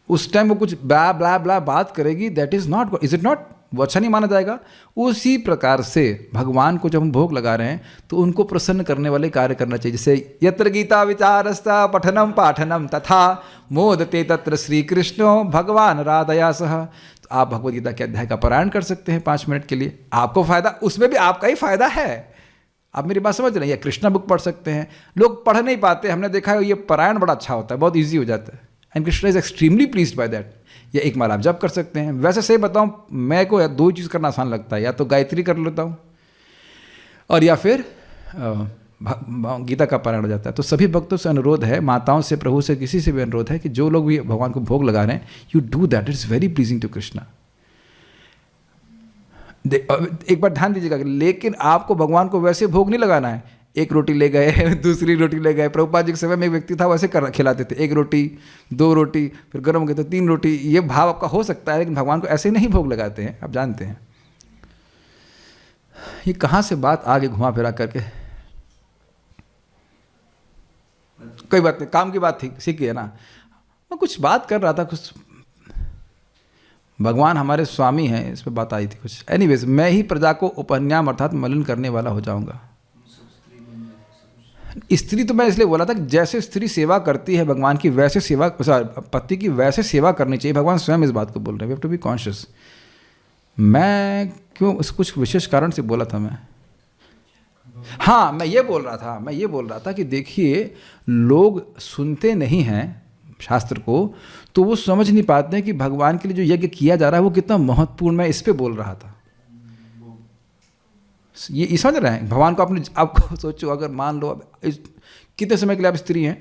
उस टाइम वो कुछ ब्ला ब्ला ब्ला बात करेगी, that is not, is it not, वो अच्छा नहीं माना जाएगा। उसी प्रकार से भगवान को जब हम भोग लगा रहे हैं तो उनको प्रसन्न करने वाले कार्य करना चाहिए। जैसे यत्र गीता विचारस्ता पठनम पाठनम तथा मोदते तत्र श्री कृष्णो भगवान राधया सह। तो आप भगवद गीता के अध्याय का पारायण कर सकते हैं 5 मिनट के लिए, आपको फायदा, उसमें भी आपका ही फायदा है। आप मेरी बात समझ रहे हैं? या कृष्णा बुक पढ़ सकते हैं। लोग पढ़ नहीं पाते, हमने देखा है, ये पारायण बड़ा अच्छा होता है, बहुत ईजी हो जाता है, and Krishna is extremely pleased by that. या एक माला आप जप कर सकते हैं। वैसे सही बताऊं, मैं को 2 चीज़ करना आसान लगता है, या तो गायत्री कर लेता हूं और या फिर गीता का पारायण हो जाता है। तो सभी भक्तों से अनुरोध है, माताओं से, प्रभु से, किसी से भी अनुरोध है कि जो लोग भी भगवान को भोग लगा रहे हैं, you do that, it's very pleasing to Krishna. एक बार ध्यान दीजिएगा, लेकिन आपको भगवान को वैसे भोग नहीं लगाना है, 1 रोटी ले गए, दूसरी रोटी ले गए। प्रभुपाद जी के समय में एक व्यक्ति था, वैसे खिलाते थे, 1 रोटी 2 रोटी, फिर गर्म हो गए तो 3 रोटी। ये भाव आपका हो सकता है, लेकिन भगवान को ऐसे नहीं भोग लगाते हैं, आप जानते हैं। ये कहाँ से बात आगे घुमा फिरा करके, कोई बात नहीं, काम की बात थी, सीखी है ना। मैं कुछ बात कर रहा था, कुछ भगवान हमारे स्वामी हैं, इस पर बात आई थी कुछ। एनीवेज, मैं ही प्रजा को उपन्याम अर्थात मलिन करने वाला हो जाऊंगा। स्त्री तो मैं इसलिए बोला था कि जैसे स्त्री सेवा करती है भगवान की, वैसे सेवा, पति की वैसे सेवा करनी चाहिए। भगवान स्वयं इस बात को बोल रहे हैं, we have to be conscious. मैं क्यों कुछ विशेष कारण से बोला था मैं, हाँ, मैं ये बोल रहा था कि देखिए, लोग सुनते नहीं हैं शास्त्र को, तो वो समझ नहीं पाते हैं कि भगवान के लिए जो यज्ञ किया जा रहा है वो कितना महत्वपूर्ण। मैं इस पे बोल रहा था, ये समझ रहे हैं। भगवान को आपको सोचो, अगर मान लो कितने समय के लिए आप स्त्री हैं,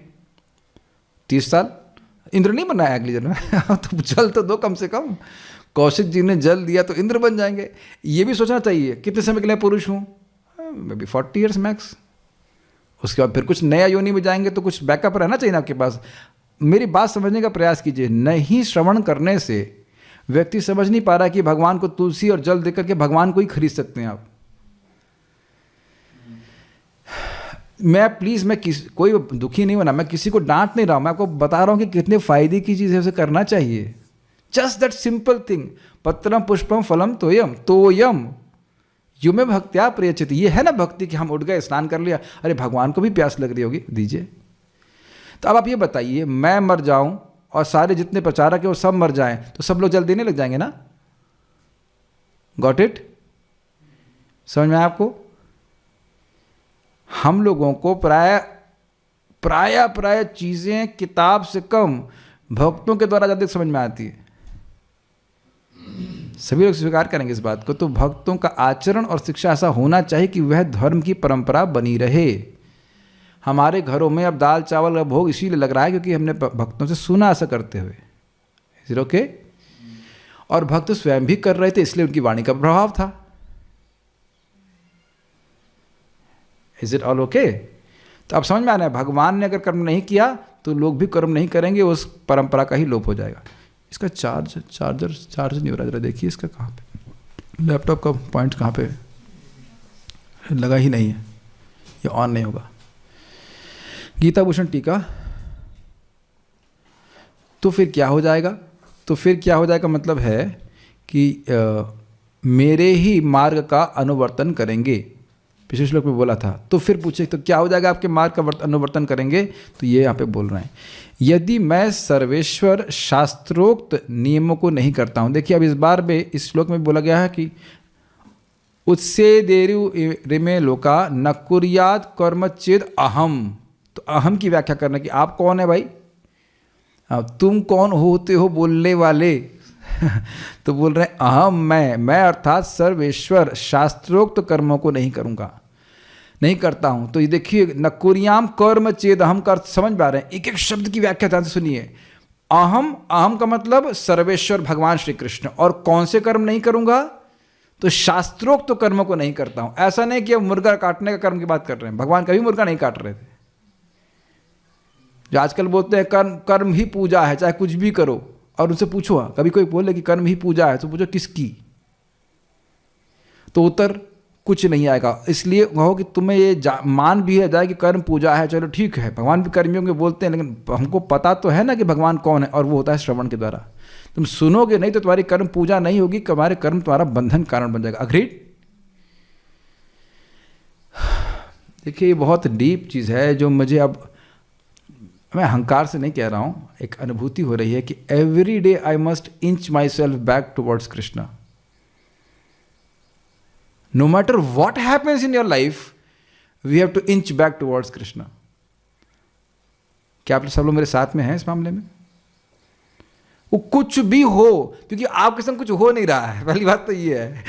30 साल, इंद्र नहीं बनना है अगली जन्म में तो जल तो दो कम से कम। कौशिक जी ने जल दिया तो इंद्र बन जाएंगे। ये भी सोचना चाहिए कितने समय के लिए पुरुष हूँ, मे बी 40 ईयर्स मैक्स। उसके बाद फिर कुछ नया योनि में जाएंगे तो कुछ बैकअप रहना चाहिए ना आपके पास। मेरी बात समझने का प्रयास कीजिए। नहीं श्रवण करने से व्यक्ति समझ नहीं पा रहा कि भगवान को तुलसी और जल देकर के भगवान को ही खरीद सकते हैं आप। मैं कोई दुखी नहीं होना, मैं किसी को डांट नहीं रहा हूं, मैं आपको बता रहा हूं कि कितने फायदे की चीज़ है, उसे करना चाहिए। जस्ट दैट सिंपल थिंग, पत्रम पुष्पम फलम तोयम युमे भक्त्या प्रयच्छति। ये है ना भक्ति कि हम उठ गए, स्नान कर लिया, अरे भगवान को भी प्यास लग रही होगी, दीजिए। तो अब आप ये बताइए, मैं मर जाऊं और सारे जितने प्रचारक हैं वो सब मर जाएं, तो सब लोग जल देने लग जाएंगे ना। Got it? समझ में आया आपको? हम लोगों को प्राय चीज़ें किताब से कम भक्तों के द्वारा ज़्यादा समझ में आती है। सभी लोग स्वीकार करेंगे इस बात को। तो भक्तों का आचरण और शिक्षा ऐसा होना चाहिए कि वह धर्म की परंपरा बनी रहे। हमारे घरों में अब दाल चावल का भोग इसीलिए लग रहा है क्योंकि हमने भक्तों से सुना ऐसा करते हुए। Is it okay? और भक्त स्वयं भी कर रहे थे, इसलिए उनकी वाणी का प्रभाव था। Is it all okay? तो अब समझ में आ रहा है, भगवान ने अगर कर्म नहीं किया तो लोग भी कर्म नहीं करेंगे, उस परंपरा का ही लोप हो जाएगा। इसका चार्ज नहीं हो रहा, जरा देखिए इसका कहाँ पे, लैपटॉप का पॉइंट कहाँ पे लगा ही नहीं है, ये ऑन नहीं होगा। गीता भूषण टीका। तो फिर क्या हो जाएगा? तो फिर क्या हो जाएगा मतलब है कि मेरे ही मार्ग का अनुवर्तन करेंगे। पिछले श्लोक में बोला था। तो फिर पूछे तो क्या हो जाएगा आपके मार्ग का अनुवर्तन करेंगे? तो ये यहाँ पे बोल रहे हैं, यदि मैं सर्वेश्वर शास्त्रोक्त नियमों को नहीं करता हूँ। देखिए अब इस बार में इस श्लोक में बोला गया है कि उत्से देरु रिमे लोका न कुर्यात कर्म चेद अहम। तो अहम की व्याख्या करना कि आप कौन है भाई, तुम कौन होते हो बोलने वाले। तो बोल रहे हैं अहम, मैं अर्थात सर्वेश्वर शास्त्रोक्त कर्मों को नहीं करूँगा, नहीं करता हूँ। तो ये देखिए नकुर्याम कर्म चेद अहम का अर्थ समझ पा रहे हैं। एक एक शब्द की व्याख्या ध्यान से सुनिए। अहम का मतलब सर्वेश्वर भगवान श्री कृष्ण। और कौन से कर्म नहीं करूँगा? तो शास्त्रोक्त कर्मों को नहीं करता हूँ। ऐसा नहीं कि अब मुर्गा काटने का कर्म की बात कर रहे हैं, भगवान कभी मुर्गा नहीं काट रहे थे। जो आजकल बोलते हैं कर्म ही पूजा है, चाहे कुछ भी करो। और उनसे पूछो, कभी कोई बोले कि कर्म ही पूजा है तो पूछो किसकी, तो उत्तर कुछ नहीं आएगा। इसलिए कहो कि तुम्हें ये मान भी है जाए कि कर्म पूजा है, चलो ठीक है, भगवान भी कर्मियों के बोलते हैं, लेकिन हमको पता तो है ना कि भगवान कौन है, और वो होता है श्रवण के द्वारा। तुम सुनोगे नहीं तो तुम्हारी कर्म पूजा नहीं होगी, तुम्हारे कर्म तुम्हारा बंधन कारण बन जाएगा। अग्रीड? देखिए ये बहुत डीप चीज़ है जो मुझे, अब मैं अहंकार से नहीं कह रहा हूँ, एक अनुभूति हो रही है कि every day I must inch myself back towards Krishna. No matter what happens in your life, we have to inch back towards Krishna. क्या आप सब लोग मेरे साथ में हैं इस मामले में? वो कुछ भी हो, क्योंकि आपके संग कुछ हो नहीं रहा है, पहली बात तो ये है।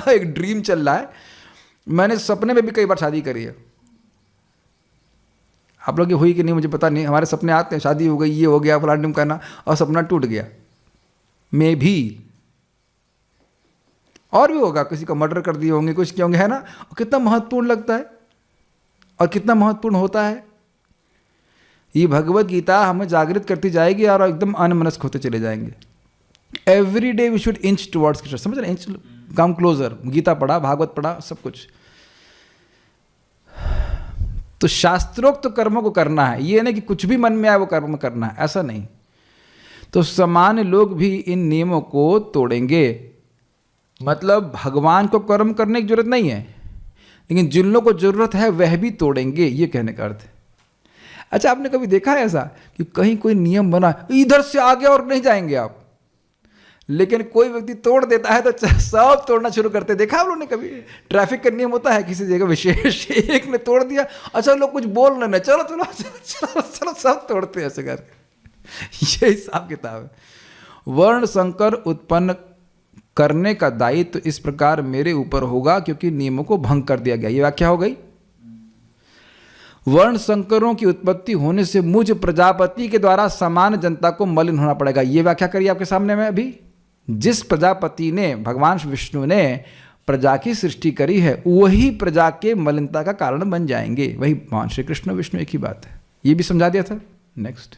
एक ड्रीम चल रहा है। मैंने सपने में भी कई बार शादी करी है। आप लोग की हुई कि नहीं मुझे पता नहीं, हमारे सपने आते हैं, शादी हो गई, ये हो गया, फलाना करना, और सपना टूट गया। मैं भी, और भी होगा, किसी का मर्डर कर दिए होंगे, कुछ किए होंगे, है ना। और कितना महत्वपूर्ण लगता है और कितना महत्वपूर्ण होता है। ये भगवत गीता हमें जागृत करती जाएगी और एकदम अनमनस्क होते चले जाएंगे। Every day we should inch towards Krishna. समझ रहे? Inch, come closer. गीता पढ़ा, भागवत पढ़ा, सब कुछ। तो शास्त्रोक्त तो कर्मों को करना है, ये नहीं कि कुछ भी मन में आए वो कर्म करना है, ऐसा नहीं। तो सामान्य लोग भी इन नियमों को तोड़ेंगे। मतलब भगवान को कर्म करने की जरूरत नहीं है, लेकिन जिन लोगों को जरूरत है वह भी तोड़ेंगे, ये कहने का अर्थ है। अच्छा, आपने कभी देखा है ऐसा कि कहीं कोई नियम बना, इधर से आगे और नहीं जाएंगे आप, लेकिन कोई व्यक्ति तोड़ देता है तो सब तोड़ना शुरू करते। देखा आप लोगों ने कभी? ट्रैफिक का नियम होता है किसी जगह विशेष, एक ने तोड़ दिया, अच्छा लोग कुछ बोल रहे हैं, चलो चलो चलो चलो सब तोड़ते हैं ऐसे करके। ये हिसाब किताब है। वर्ण संकर उत्पन्न करने का दायित्व इस प्रकार मेरे ऊपर होगा क्योंकि नियमों को भंग कर दिया गया। ये व्याख्या हो गई। वर्ण संकरों की उत्पत्ति होने से मुझ प्रजापति के द्वारा सामान्य जनता को मलिन होना पड़ेगा। ये व्याख्या करिए आपके सामने में अभी। जिस प्रजापति ने, भगवान विष्णु ने प्रजा की सृष्टि करी है, वही प्रजा के मलिनता का कारण बन जाएंगे। वही भगवान श्री कृष्ण विष्णु एक ही बात है। ये भी समझा दिया था। नेक्स्ट,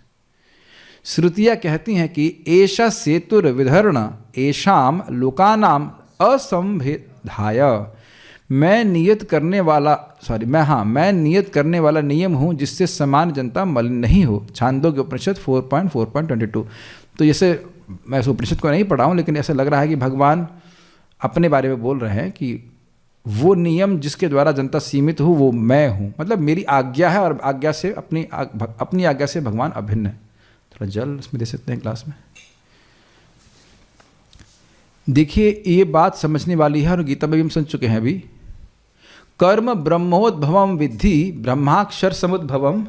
श्रुतियाँ कहती हैं कि एषा सेतुर विधर्ण एषाम लोकानाम असंभेधाय। मैं नियत करने वाला नियम हूँ जिससे समान जनता मलिन नहीं हो। छांदोग्य उपनिषद 4.4.22। तो जैसे मैं इस उपनिषद को नहीं पढ़ा हूँ, लेकिन ऐसा लग रहा है कि भगवान अपने बारे में बोल रहे हैं कि वो नियम जिसके द्वारा जनता सीमित हो वो मैं हूँ। मतलब मेरी आज्ञा है और आज्ञा से अपनी आज्ञा से भगवान अभिन्न है। थोड़ा जल इसमें दे सकते हैं ग्लास में। देखिए ये बात समझने वाली है और गीता में भी हम समझ चुके हैं अभी। कर्म ब्रह्मोद्भवम विद्धि ब्रह्माक्षर समुद्भवम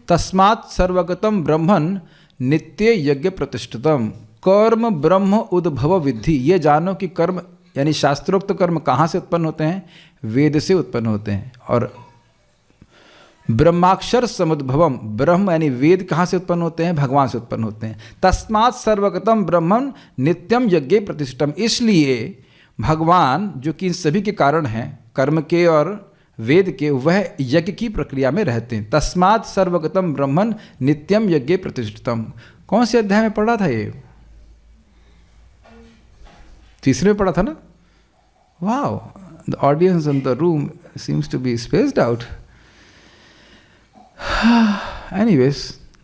तस्मात् सर्वगतम ब्रह्मन नित्य यज्ञ प्रतिष्ठितम। कर्म ब्रह्म उद्भव विद्धि। ये जानो कि कर्म यानी शास्त्रोक्त कर्म कहाँ से उत्पन्न होते हैं? वेद से उत्पन्न होते हैं। और ब्रह्माक्षर समुद्भवम, ब्रह्म यानी वेद कहाँ से उत्पन्न होते हैं? भगवान से उत्पन्न होते हैं। तस्मात् सर्वगतम ब्रह्मण नित्यम यज्ञ प्रतिष्ठितम। इसलिए भगवान जो कि इन सभी के कारण हैं, कर्म के और वेद के, वह यज्ञ की प्रक्रिया में रहते हैं। तस्मात् सर्वगतम ब्रह्मण नित्यम यज्ञ प्रतिष्ठितम। कौन से अध्याय में पढ़ा था ये? तीसरे में पढ़ा था ना? Wow, the audience in the room seems to be spaced out. Anyways,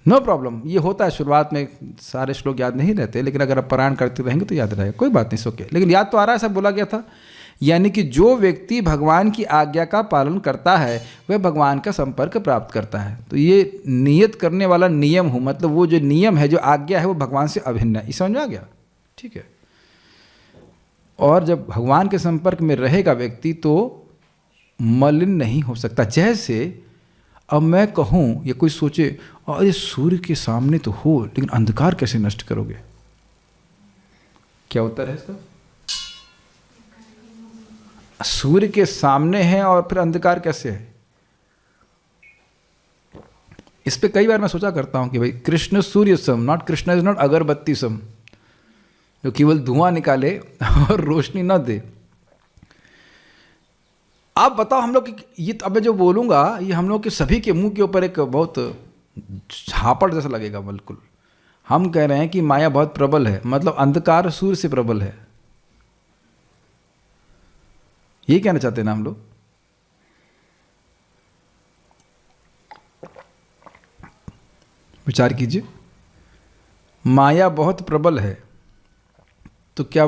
no problem. ये होता है शुरुआत में, सारे श्लोक याद नहीं रहते, लेकिन अगर आप पारायण करते रहेंगे तो याद रहेगा, कोई बात नहीं, सो के। लेकिन याद तो आ रहा है, सब बोला गया था। यानी कि जो व्यक्ति भगवान की आज्ञा का पालन करता है वह भगवान का संपर्क प्राप्त करता है। तो ये नियत करने वाला नियम हो, मतलब वो जो नियम है, जो आज्ञा है, वो भगवान से अभिन्न है। ये समझ में आ गया? ठीक है। और जब भगवान के संपर्क में रहेगा व्यक्ति तो मलिन नहीं हो सकता। जैसे अब मैं कहूँ, या कोई सोचे, अरे सूर्य के सामने तो हो, लेकिन अंधकार कैसे नष्ट करोगे? क्या उत्तर है इसका? सूर्य के सामने है और फिर अंधकार कैसे है? इस पे कई बार मैं सोचा करता हूं कि भाई कृष्ण सूर्य सम, नॉट कृष्ण इज नॉट अगरबत्ती सम, जो केवल धुआं निकाले और रोशनी न दे। आप बताओ, हम लोग ये अब मैं जो बोलूंगा ये हम लोग के सभी के मुंह के ऊपर एक बहुत झापड़ जैसा लगेगा। बिल्कुल हम कह रहे हैं कि माया बहुत प्रबल है, मतलब अंधकार सूर्य से प्रबल है, ये कहना चाहते हैं ना हम लोग। विचार कीजिए, माया बहुत प्रबल है, तो क्या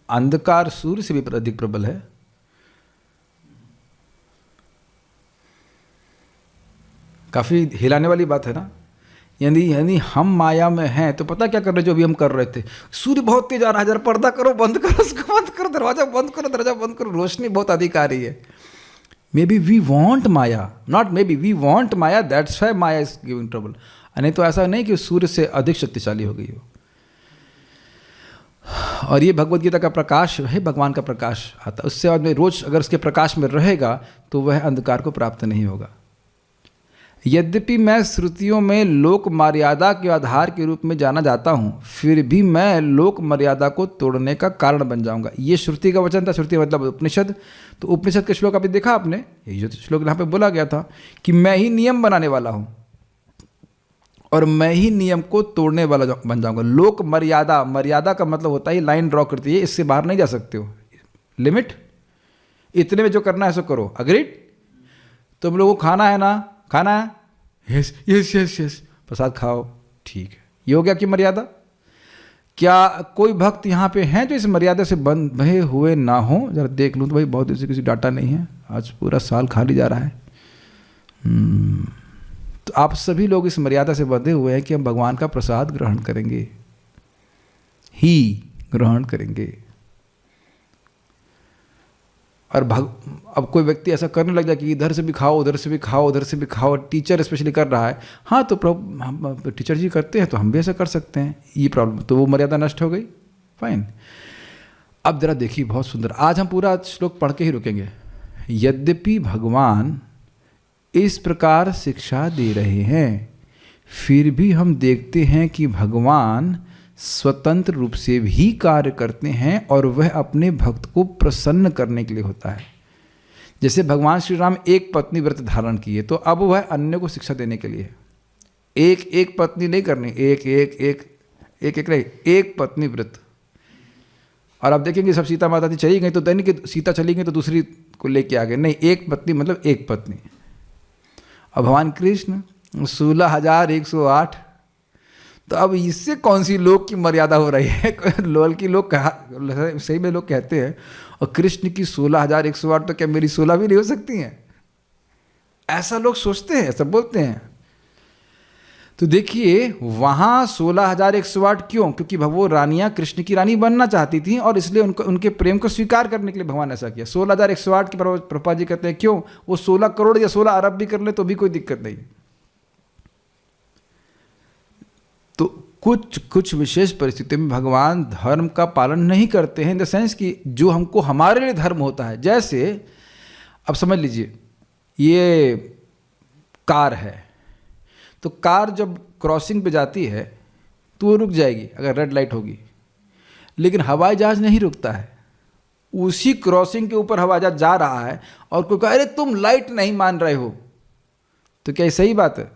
अंधकार सूर्य से भी अधिक प्रबल है? काफी हिलाने वाली बात है ना। यानी हम माया में हैं तो पता क्या कर रहे, जो भी हम कर रहे थे, सूर्य बहुत तेज आ रहा है, जरा पर्दा करो, बंद करो, उसको बंद करो, दरवाजा बंद करो, दरवाजा बंद करो, रोशनी बहुत अधिक आ रही है। Maybe we want maya, not maybe we want maya, that's why maya is giving trouble. नहीं तो ऐसा नहीं कि सूर्य से अधिक शक्तिशाली हो गई हो। और ये भगवद गीता का प्रकाश है, भगवान का प्रकाश आता, उससे आदमी रोज अगर उसके प्रकाश में रहेगा तो वह अंधकार को प्राप्त नहीं होगा। यद्यपि मैं श्रुतियों में लोक मर्यादा के आधार के रूप में जाना जाता हूँ, फिर भी मैं लोक मर्यादा को तोड़ने का कारण बन जाऊँगा। ये श्रुति का वचन था। श्रुति मतलब उपनिषद। तो उपनिषद के श्लोक अभी देखा आपने, ये जो श्लोक यहाँ पे बोला गया था कि मैं ही नियम बनाने वाला हूँ और मैं ही नियम को तोड़ने वाला बन जाऊँगा। लोक मर्यादा, मर्यादा का मतलब होता है लाइन ड्रॉ करती है, इससे बाहर नहीं जा सकते हो, लिमिट, इतने में जो करना है सो करो। अग्रीड? तुम लोगों को खाना है ना, खाना है, यस यस यस यस, प्रसाद खाओ, ठीक है। ये हो गया कि मर्यादा। क्या कोई भक्त यहाँ पे हैं जो इस मर्यादा से बंधे हुए ना हो? जरा देख लूँ तो भाई बहुत दिन से किसी डाटा नहीं है, आज पूरा साल खाली जा रहा है। तो आप सभी लोग इस मर्यादा से बंधे हुए हैं कि हम भगवान का प्रसाद ग्रहण करेंगे ही ग्रहण करेंगे। और अब कोई व्यक्ति ऐसा करने लग जाए कि इधर से भी खाओ, उधर से भी खाओ, उधर से भी खाओ, टीचर स्पेशली कर रहा है, हाँ तो हम टीचर जी करते हैं तो हम भी ऐसा कर सकते हैं, ये प्रॉब्लम, तो वो मर्यादा नष्ट हो गई। फाइन। अब जरा देखिए, बहुत सुंदर, आज हम पूरा श्लोक पढ़ के ही रुकेंगे। यद्यपि भगवान इस प्रकार शिक्षा दे रहे हैं, फिर भी हम देखते हैं कि भगवान स्वतंत्र रूप से भी कार्य करते हैं और वह अपने भक्त को प्रसन्न करने के लिए होता है। जैसे भगवान श्री राम एक पत्नी व्रत धारण किए, तो अब वह अन्य को शिक्षा देने के लिए एक एक पत्नी नहीं करनी, एक एक एक एक एक नहीं, एक पत्नी व्रत। और अब देखेंगे सब सीता माता जी चली गई तो दैन कि सीता चली गई तो दूसरी को लेके आ गए, नहीं, एक पत्नी मतलब एक पत्नी। अब भगवान कृष्ण 16,108, तो अब इससे कौन सी लोक की मर्यादा हो रही है? लोल की लोग कहा, सही में लोग कहते हैं, और कृष्ण की 16,108 तो क्या मेरी 16 भी नहीं हो सकती हैं? ऐसा लोग सोचते हैं, ऐसा बोलते हैं। तो देखिए वहाँ 16,108 क्यों? क्योंकि वो रानियाँ कृष्ण की रानी बनना चाहती थी और इसलिए उनके प्रेम को स्वीकार करने के लिए भगवान ऐसा किया। 16,108 के प्रभुपाद जी कहते हैं क्यों? वो 16 करोड़ या 16 अरब भी कर ले तो भी कोई दिक्कत नहीं। तो कुछ विशेष परिस्थितियों में भगवान धर्म का पालन नहीं करते हैं, इन द सेंस कि जो हमको हमारे लिए धर्म होता है। जैसे अब समझ लीजिए, ये कार है, तो कार जब क्रॉसिंग पे जाती है तो वो रुक जाएगी अगर रेड लाइट होगी, लेकिन हवाई जहाज़ नहीं रुकता है। उसी क्रॉसिंग के ऊपर हवाई जहाज़ जा रहा है और कोई कहे अरे तुम लाइट नहीं मान रहे हो, तो क्या ये सही बात है?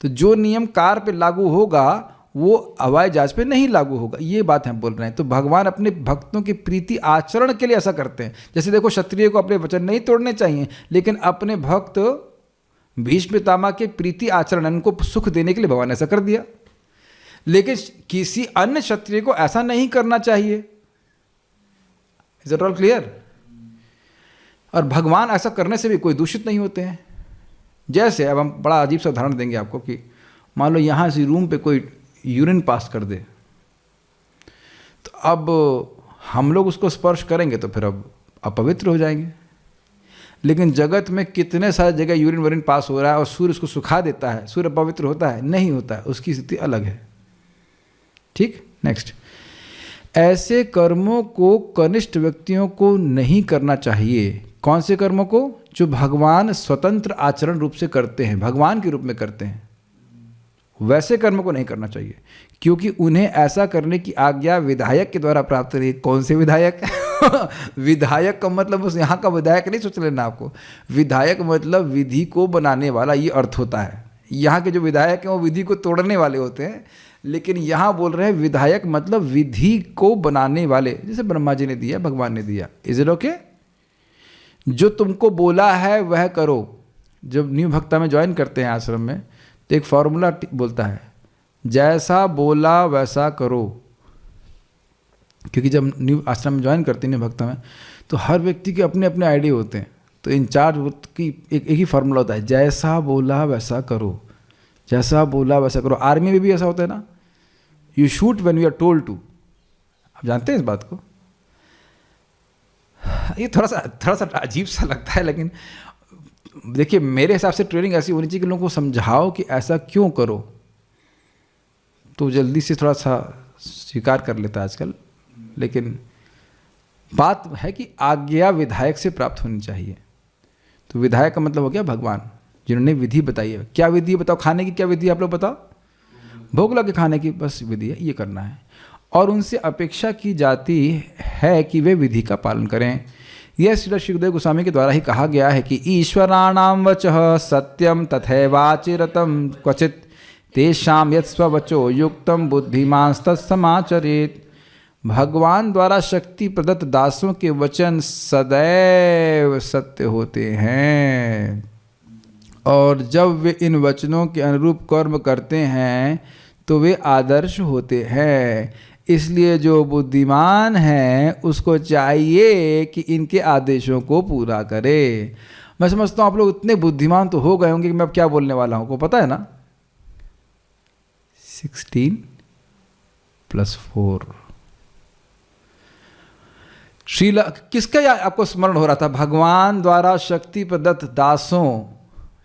तो जो नियम कार पे लागू होगा वो हवाई जहाज पे नहीं लागू होगा, ये बात हम बोल रहे हैं। तो भगवान अपने भक्तों के प्रीति आचरण के लिए ऐसा करते हैं। जैसे देखो, क्षत्रिय को अपने वचन नहीं तोड़ने चाहिए, लेकिन अपने भक्त भीष्म पितामह के प्रीति आचरण, उनको सुख देने के लिए भगवान ऐसा कर दिया। लेकिन किसी अन्य क्षत्रिय को ऐसा नहीं करना चाहिए। Is it all clear? और भगवान ऐसा करने से भी कोई दूषित नहीं होते हैं। जैसे अब हम बड़ा अजीब सा उदाहरण देंगे आपको कि मान लो यहाँ से रूम पे कोई यूरिन पास कर दे, तो अब हम लोग उसको स्पर्श करेंगे तो फिर अब अपवित्र हो जाएंगे। लेकिन जगत में कितने सारे जगह यूरिन वरिन पास हो रहा है और सूर्य उसको सुखा देता है, सूर्य पवित्र होता है? नहीं होता है, उसकी स्थिति अलग है। ठीक, नेक्स्ट। ऐसे कर्मों को कनिष्ठ व्यक्तियों को नहीं करना चाहिए। कौन से कर्मों को? जो भगवान स्वतंत्र आचरण रूप से करते हैं, भगवान के रूप में करते हैं, वैसे कर्म को नहीं करना चाहिए, क्योंकि उन्हें ऐसा करने की आज्ञा विधायक के द्वारा प्राप्त रही। कौन से विधायक? विधायक का मतलब उस यहाँ का विधायक नहीं सोच लेना आपको। विधायक मतलब विधि को बनाने वाला, ये अर्थ होता है। यहाँ के जो विधायक हैं वो विधि को तोड़ने वाले होते हैं, लेकिन यहाँ बोल रहे हैं विधायक मतलब विधि को बनाने वाले, जैसे ब्रह्मा जी ने दिया, भगवान ने दिया। Is it okay? जो तुमको बोला है वह करो। जब न्यू भक्ता में ज्वाइन करते हैं आश्रम में, तो एक फॉर्मूला बोलता है, जैसा बोला वैसा करो। क्योंकि जब न्यू आश्रम में ज्वाइन करते हैं न्यू भक्ता में, तो हर व्यक्ति के अपने अपने आइडिया होते हैं। तो इंचार्ज की एक ही फॉर्मूला होता है, जैसा बोला वैसा करो, जैसा बोला वैसा करो। आर्मी में भी ऐसा होता है ना, you shoot when you are told to. आप जानते हैं इस बात को? ये थोड़ा सा अजीब सा लगता है, लेकिन देखिए मेरे हिसाब से ट्रेनिंग ऐसी होनी चाहिए कि लोगों को समझाओ कि ऐसा क्यों करो, तो जल्दी से थोड़ा सा स्वीकार कर लेता है आजकल। लेकिन बात है कि आज्ञा विधायक से प्राप्त होनी चाहिए। तो विधायक का मतलब हो गया भगवान, जिन्होंने विधि बताई है। क्या विधि बताओ? खाने की क्या विधि आप लोग बताओ? भोग लगे खाने की बस विधि है, ये करना है। और उनसे अपेक्षा की जाती है कि वे विधि का पालन करें। यह श्री सुखदेव गोस्वामी के द्वारा ही कहा गया है कि ईश्वराणाम वचः सत्यम तथैवाचिरतम क्वचित तेषां यत्स्ववचो युक्तम बुद्धिमांस्तत्समाचरेत्। भगवान द्वारा शक्ति प्रदत्त दासों के वचन सदैव सत्य होते हैं, और जब वे इन वचनों के अनुरूप कर्म करते हैं तो वे आदर्श होते हैं। इसलिए जो बुद्धिमान है उसको चाहिए कि इनके आदेशों को पूरा करे। मैं समझता हूँ आप लोग इतने बुद्धिमान तो हो गए होंगे कि मैं अब क्या बोलने वाला हूँ, को पता है ना? 16 + 4 श्रीला किसका आपको स्मरण हो रहा था? भगवान द्वारा शक्ति प्रदत्त दासों,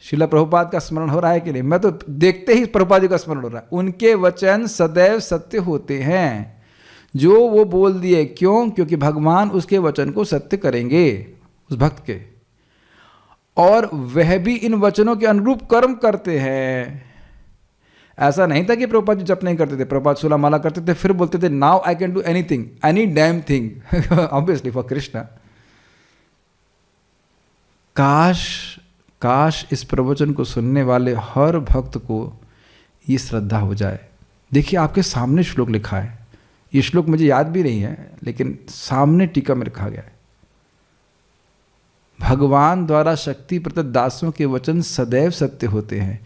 श्रीला प्रभुपाद का स्मरण हो रहा है कि नहीं? मैं तो देखते ही प्रभुपाद जी का स्मरण हो रहा है। उनके वचन सदैव सत्य होते हैं, जो वो बोल दिए। क्यों? क्योंकि भगवान उसके वचन को सत्य करेंगे उस भक्त के, और वह भी इन वचनों के अनुरूप कर्म करते हैं। ऐसा नहीं था कि प्रभुपाद जी जप नहीं करते थे, प्रभुपाद 16 माला करते थे, फिर बोलते थे now I can do anything, any damn thing obviously for Krishna. काश इस प्रवचन को सुनने वाले हर भक्त को ये श्रद्धा हो जाए। देखिए आपके सामने श्लोक लिखा है, ये श्लोक मुझे याद भी नहीं है, लेकिन सामने टीका में लिखा गया है, भगवान द्वारा शक्ति प्रदत्त दासों के वचन सदैव सत्य होते हैं।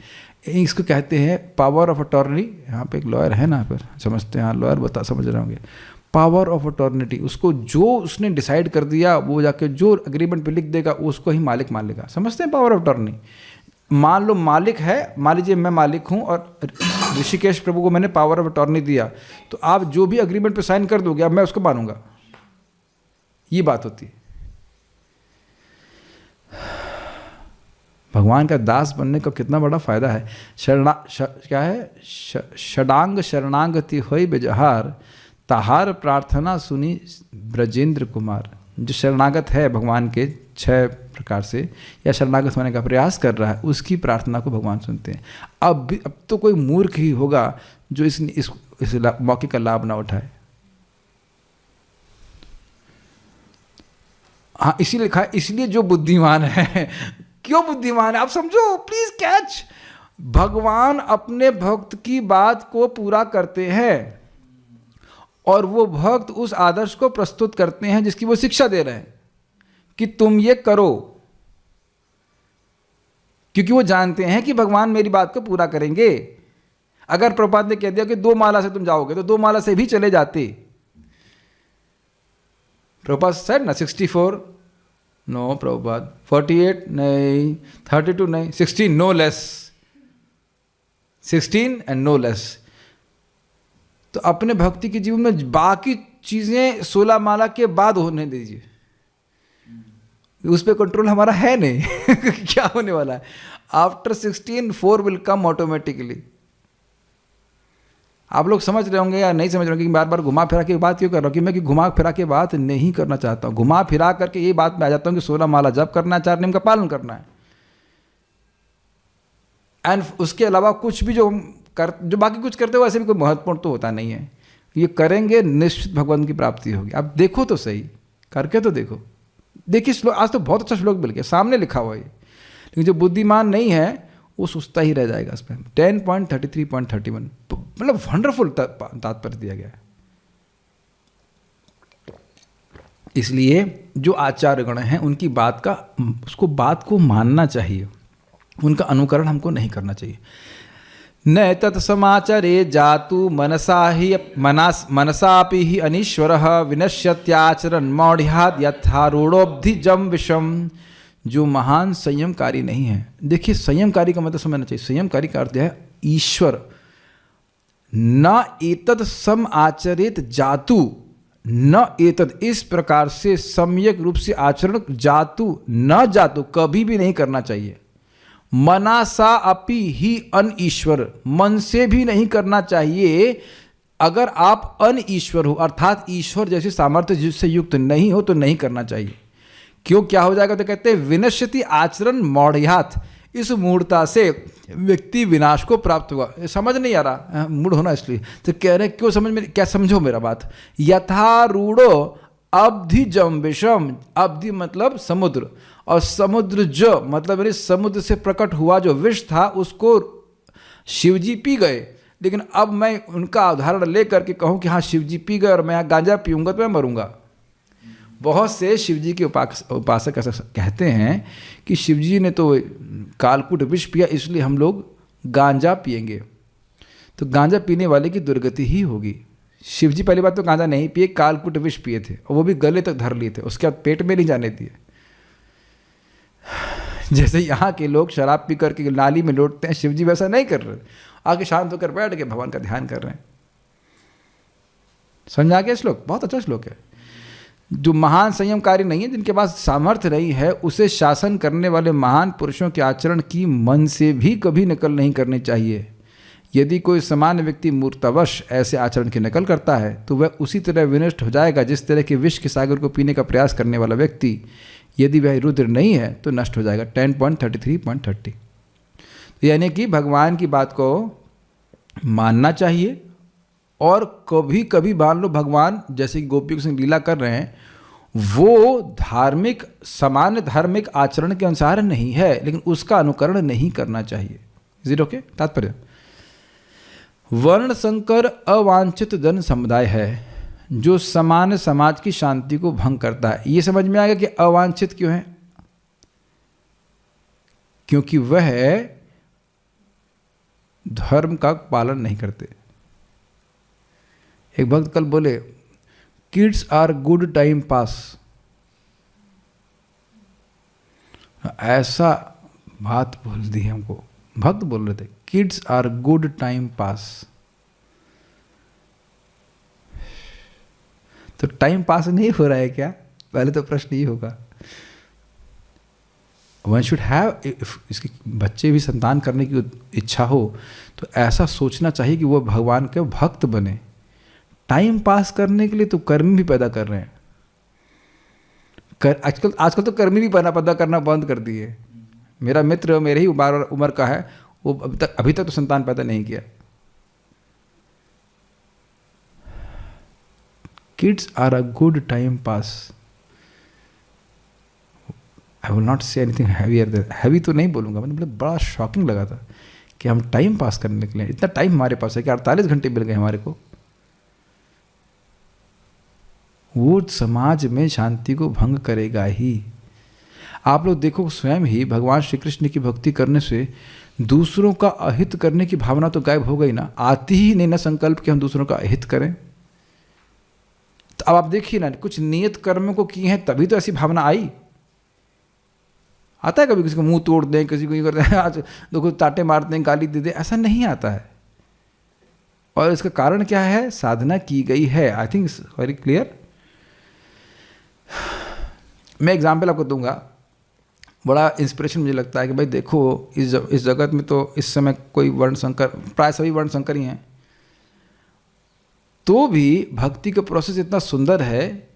इसको कहते हैं पावर ऑफ अटॉर्नी। यहाँ पे एक लॉयर है ना, पर समझते हैं, हाँ लॉयर समझ रहे होंगे। पावर ऑफ अटॉर्निटी, उसको जो उसने डिसाइड कर दिया वो जाके जो एग्रीमेंट पे लिख देगा उसको ही मालिक मान लेगा। समझते हैं पावर ऑफ अटॉर्नी? मान लो मालिक है, मान लीजिए मैं मालिक हूँ और ऋषिकेश प्रभु को मैंने पावर ऑफ अटॉर्नी दिया, तो आप जो भी एग्रीमेंट पे साइन कर दोगे अब मैं उसको मानूंगा, ये बात होती है। भगवान का दास बनने का कितना बड़ा फायदा है। क्या है, षडांग शरणागति होई बेजहार, ताहार प्रार्थना सुनी ब्रजेंद्र कुमार। जो शरणागत है भगवान के 6 प्रकार से, या शरणागत होने का प्रयास कर रहा है, उसकी प्रार्थना को भगवान सुनते हैं। अब तो कोई मूर्ख ही होगा जो इस मौके का लाभ ना उठाए। हाँ, इसीलिए लिखा है, इसलिए जो बुद्धिमान है। क्यों बुद्धिमान है आप समझो, प्लीज कैच। भगवान अपने भक्त की बात को पूरा करते हैं और वो भक्त उस आदर्श को प्रस्तुत करते हैं जिसकी वो शिक्षा दे रहे हैं कि तुम ये करो, क्योंकि वो जानते हैं कि भगवान मेरी बात को पूरा करेंगे। अगर प्रभुपाद ने कह दिया कि 2 माला से तुम जाओगे, तो 2 माला से भी चले जाते। प्रभुपाद सेड ना 64, नो प्रभुपाद 48 नहीं, 32 नहीं, 16 no less, 16 and no less. तो अपने भक्ति के जीवन में बाकी चीजें 16 माला के बाद होने दीजिए, उस पर कंट्रोल हमारा है नहीं। क्या होने वाला है आफ्टर 16, 4 विल कम ऑटोमेटिकली। आप लोग समझ रहे होंगे या नहीं समझ रहे होंगे कि बार बार घुमा फिरा के बात क्यों कर रहा हूँ, कि मैं घुमा फिरा के बात नहीं करना चाहता हूँ। घुमा फिरा करके ये बात में आ जाता हूँ कि 16 माला जप करना है, 4 नियम का पालन करना है, एंड उसके अलावा कुछ भी जो बाकी कुछ करते हो, ऐसे भी कोई महत्वपूर्ण तो होता नहीं है। ये करेंगे निश्चित भगवान की प्राप्ति होगी। आप देखो तो सही, करके तो देखो। देखिए श्लोक, आज तो बहुत अच्छा श्लोक मिल गया, सामने लिखा हुआ है, लेकिन जो बुद्धिमान नहीं है वो सुस्ता ही रह जाएगा। इसमें 10.33.31 मतलब वंडरफुल तात्पर्य दिया गया है। इसलिए जो आचार्यगण हैं उनकी बात को मानना चाहिए, उनका अनुकरण हमको नहीं करना चाहिए। न तत्समाचरे जातु मनसापि ही अनीश्वरः विनश्यत्याचरण मौढ़्यात् यथारूढ़ोब्धिजं विषम। जो महान संयमकारी नहीं है, देखिए संयमकारी का मतलब समझना चाहिए। संयमकारी का अर्थ है ईश्वर। न एतद सम आचरित जातु, न एतद इस प्रकार से सम्यक रूप से आचरण जातु, न जातु कभी भी नहीं करना चाहिए। मनासा अपि ही अन ईश्वर, मन से भी नहीं करना चाहिए। अगर आप अन ईश्वर हो अर्थात ईश्वर जैसे सामर्थ्य जिससे युक्त नहीं हो तो नहीं करना चाहिए। क्यों, क्या हो जाएगा? तो कहते हैं विनश्यति आचरण मौढ़्यात्, इस मूढ़ता से व्यक्ति विनाश को प्राप्त हुआ। समझ नहीं आ रहा, मूढ़ होना इसलिए तो कह रहे हैं। क्यों समझ में, क्या समझो मेरा बात। यथारूढ़ो अब्धिजम विषम, अब्धि मतलब समुद्र, और समुद्र जो मतलब मेरे समुद्र से प्रकट हुआ जो विष था उसको शिवजी पी गए। लेकिन अब मैं उनका उदाहरण लेकर के कहूँ कि हाँ शिवजी पी गए और मैं गांजा पीऊँगा तो मैं मरूंगा। बहुत से शिवजी के उपासक ऐसा कहते हैं कि शिवजी ने तो कालकूट विष पिया इसलिए हम लोग गांजा पिएंगे। तो गांजा पीने वाले की दुर्गति ही होगी। शिवजी पहली बात तो गांजा नहीं पिए, कालकूट विष पिए थे और वो भी गले तक धर लिए थे, उसके बाद पेट में नहीं जाने दिए। जैसे यहाँ के लोग शराब पी करके नाली में लौटते हैं, शिवजी वैसा नहीं कर रहे, आके शांत होकर बैठ के भगवान का ध्यान कर रहे हैं। समझ आ गया श्लोक? बहुत अच्छा श्लोक है। जो महान संयमकारी नहीं है, जिनके पास सामर्थ्य नहीं है, उसे शासन करने वाले महान पुरुषों के आचरण की मन से भी कभी नकल नहीं करनी चाहिए। यदि कोई सामान्य व्यक्ति मूर्तवश ऐसे आचरण की नकल करता है तो वह उसी तरह विनष्ट हो जाएगा जिस तरह के विष के सागर को पीने का प्रयास करने वाला व्यक्ति, यदि वह रुद्र नहीं है तो नष्ट हो जाएगा। 10.33.30। तो यानी कि भगवान की बात को मानना चाहिए, और कभी कभी मान लो भगवान जैसे कि गोपियों के संग लीला कर रहे हैं वो धार्मिक सामान्य धार्मिक आचरण के अनुसार नहीं है, लेकिन उसका अनुकरण नहीं करना चाहिए। Is it okay? तात्पर्य, वर्ण संकर अवांछित जन समुदाय है जो सामान्य समाज की शांति को भंग करता है। ये समझ में आएगा कि अवांछित क्यों है? क्योंकि वह धर्म का पालन नहीं करते। एक भक्त कल बोले kids are good time pass, ऐसा बात बोल दी हमको, भक्त बोल रहे थे kids are good time pass. तो टाइम पास नहीं हो रहा है क्या? पहले तो प्रश्न ये होगा। वन शुड हैव, इसके बच्चे भी संतान करने की इच्छा हो तो ऐसा सोचना चाहिए कि वो भगवान के भक्त बने। टाइम पास करने के लिए तो कर्म भी पैदा कर रहे हैं। आजकल तो कर्मी भी पैदा करना बंद कर दिए। मेरा मित्र मेरे ही उम्र का है, वो अभी तक तो संतान पैदा नहीं किया। Kids are a good time pass. I will not say anything heavier, heavy तो नहीं बोलूँगा, मैंने बोला बड़ा शॉकिंग लगा था कि हम टाइम पास करने के लिए इतना टाइम हमारे पास है कि 48 घंटे मिल गए हमारे को। वो समाज में शांति को भंग करेगा ही। आप लोग देखो स्वयं ही भगवान श्री कृष्ण की भक्ति करने से दूसरों का अहित करने की भावना तो गायब हो गई ना। आती ही नहीं ना संकल्प कि हम दूसरों का अहित करें। तो अब आप देखिए ना, कुछ नियत कर्म को किए हैं तभी तो ऐसी भावना आई। आता है कभी किसी को मुंह तोड़ दें, किसी को ये कर दें, आज देखो ताटे मार दें, गाली दे दें, ऐसा नहीं आता है। और इसका कारण क्या है? साधना की गई है। I think it's very clear. मैं एग्जाम्पल आपको दूंगा, बड़ा इंस्पिरेशन मुझे लगता है कि भाई देखो इस जगत में तो इस समय कोई वर्ण संकर, प्राय सभी वर्ण संकर ही हैं, तो भी भक्ति का प्रोसेस इतना सुंदर है।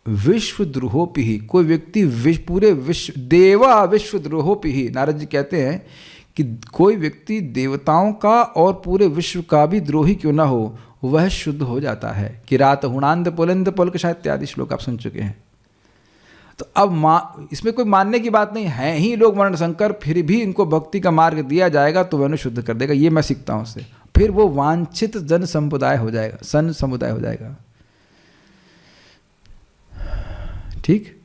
विश्व द्रोहोपि ही, कोई व्यक्ति पूरे विश्व, देवा विश्व द्रोहोपि ही, नारद जी कहते हैं कि कोई व्यक्ति देवताओं का और पूरे विश्व का भी द्रोही क्यों ना हो, वह शुद्ध हो जाता है। कि रात हुणांद पुलंद पुलकशा इत्यादि श्लोक आप सुन चुके हैं। तो अब इसमें कोई मानने की बात नहीं है ही लोग वर्ण संकर, फिर भी इनको भक्ति का मार्ग दिया जाएगा तो वह उन्हें शुद्ध कर देगा। ये मैं सीखता हूँ उससे। फिर वो वांछित जन समुदाय हो जाएगा, सन समुदाय हो जाएगा। ठीक।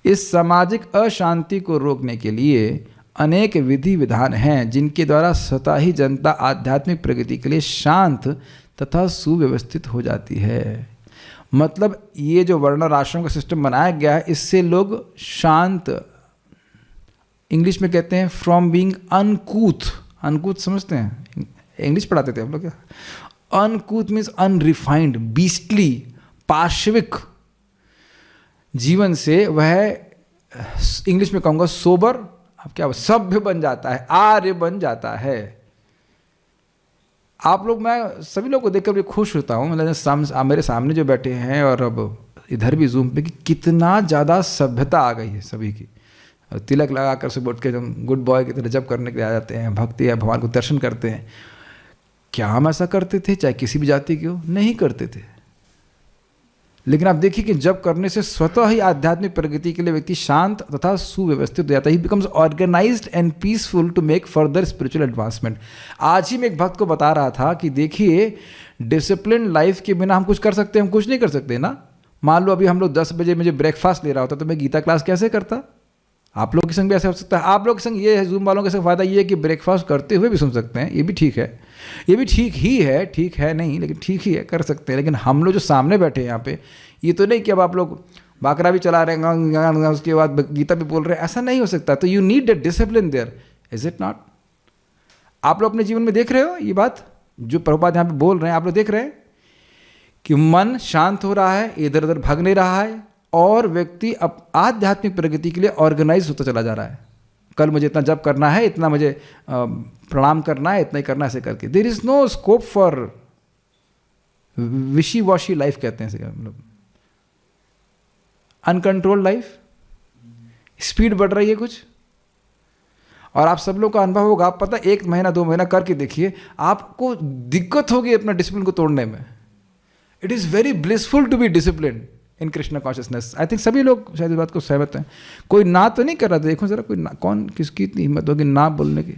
इस सामाजिक अशांति को रोकने के लिए अनेक विधि विधान हैं जिनके द्वारा स्वतः ही जनता आध्यात्मिक प्रगति के लिए शांत तथा सुव्यवस्थित हो जाती है। मतलब ये जो वर्ण और आश्रम का सिस्टम बनाया गया है, इससे लोग शांत, इंग्लिश में कहते हैं फ्रॉम बीइंग अनकूथ। अनकूथ समझते हैं? इंग्लिश पढ़ाते थे हम लोग क्या? अनकूथ मीन्स अनरिफाइंड, बीस्टली, पार्श्विक जीवन से वह, इंग्लिश में कहूँगा सोबर, अब क्या सभ्य बन जाता है, आर्य बन जाता है। आप लोग, मैं सभी लोग को देखकर भी खुश होता हूँ, मतलब मेरे सामने जो बैठे हैं और अब इधर भी जूम पे, कि कितना ज़्यादा सभ्यता आ गई है सभी की। तिलक लगा कर सुबह उठ के हम गुड बॉय की तरह जब करने के लिए आ जाते हैं, भक्ति है, भगवान को दर्शन करते हैं। क्या हम ऐसा करते थे? चाहे किसी भी जाति के हो, नहीं करते थे। लेकिन आप देखिए कि जब करने से स्वतः ही आध्यात्मिक प्रगति के लिए व्यक्ति शांत तथा सुव्यवस्थित हो जाता है। He becomes organised and peaceful to make further spiritual advancement. आज ही मैं एक भक्त को बता रहा था कि देखिए, डिसिप्लिन लाइफ के बिना हम कुछ कर सकते हैं? हम कुछ नहीं कर सकते ना। मान लो अभी हम लोग 10 बजे मुझे ब्रेकफास्ट ले रहा होता तो मैं गीता क्लास कैसे करता? आप लोग के संग भी ऐसा हो सकता है। आप लोग के संग ये है, जूम वालों के संग फ़ायदा ये है कि ब्रेकफास्ट करते हुए भी सुन सकते हैं। ये भी ठीक है, ये भी ठीक ही है, ठीक है नहीं, लेकिन ठीक ही है, कर सकते हैं। लेकिन हम लोग जो सामने बैठे हैं यहाँ पे, ये तो नहीं कि अब आप लोग बाकरा भी चला रहे हैं, उसके बाद गीता भी बोल रहे हैं, ऐसा नहीं हो सकता। तो you need the discipline there, is it not? आप लोग अपने जीवन में देख रहे हो ये बात जो प्रभुपाद यहाँ पे बोल रहे हैं, आप लोग देख रहे हैं कि मन शांत हो रहा है, इधर उधर भाग नहीं रहा है, और व्यक्ति अब आध्यात्मिक प्रगति के लिए ऑर्गेनाइज होता चला जा रहा है। कल मुझे इतना जप करना है, इतना मुझे प्रणाम करना है, इतना ही करना है, ऐसे करके। There is no scope for wishy washy life, कहते हैं मतलब अनकंट्रोल्ड लाइफ। स्पीड बढ़ रही है कुछ, और आप सब लोग का अनुभव होगा। आप पता 1 महीना 2 महीना करके देखिए, आपको दिक्कत होगी अपना डिसिप्लिन को तोड़ने में। It is very blissful to be discipline in Krishna consciousness. I think सभी लोग शायद इस बात को सहमत हैं। कोई ना तो नहीं कर रहा था, देखो जरा कोई ना, कौन किसकी इतनी हिम्मत होगी ना बोलने की।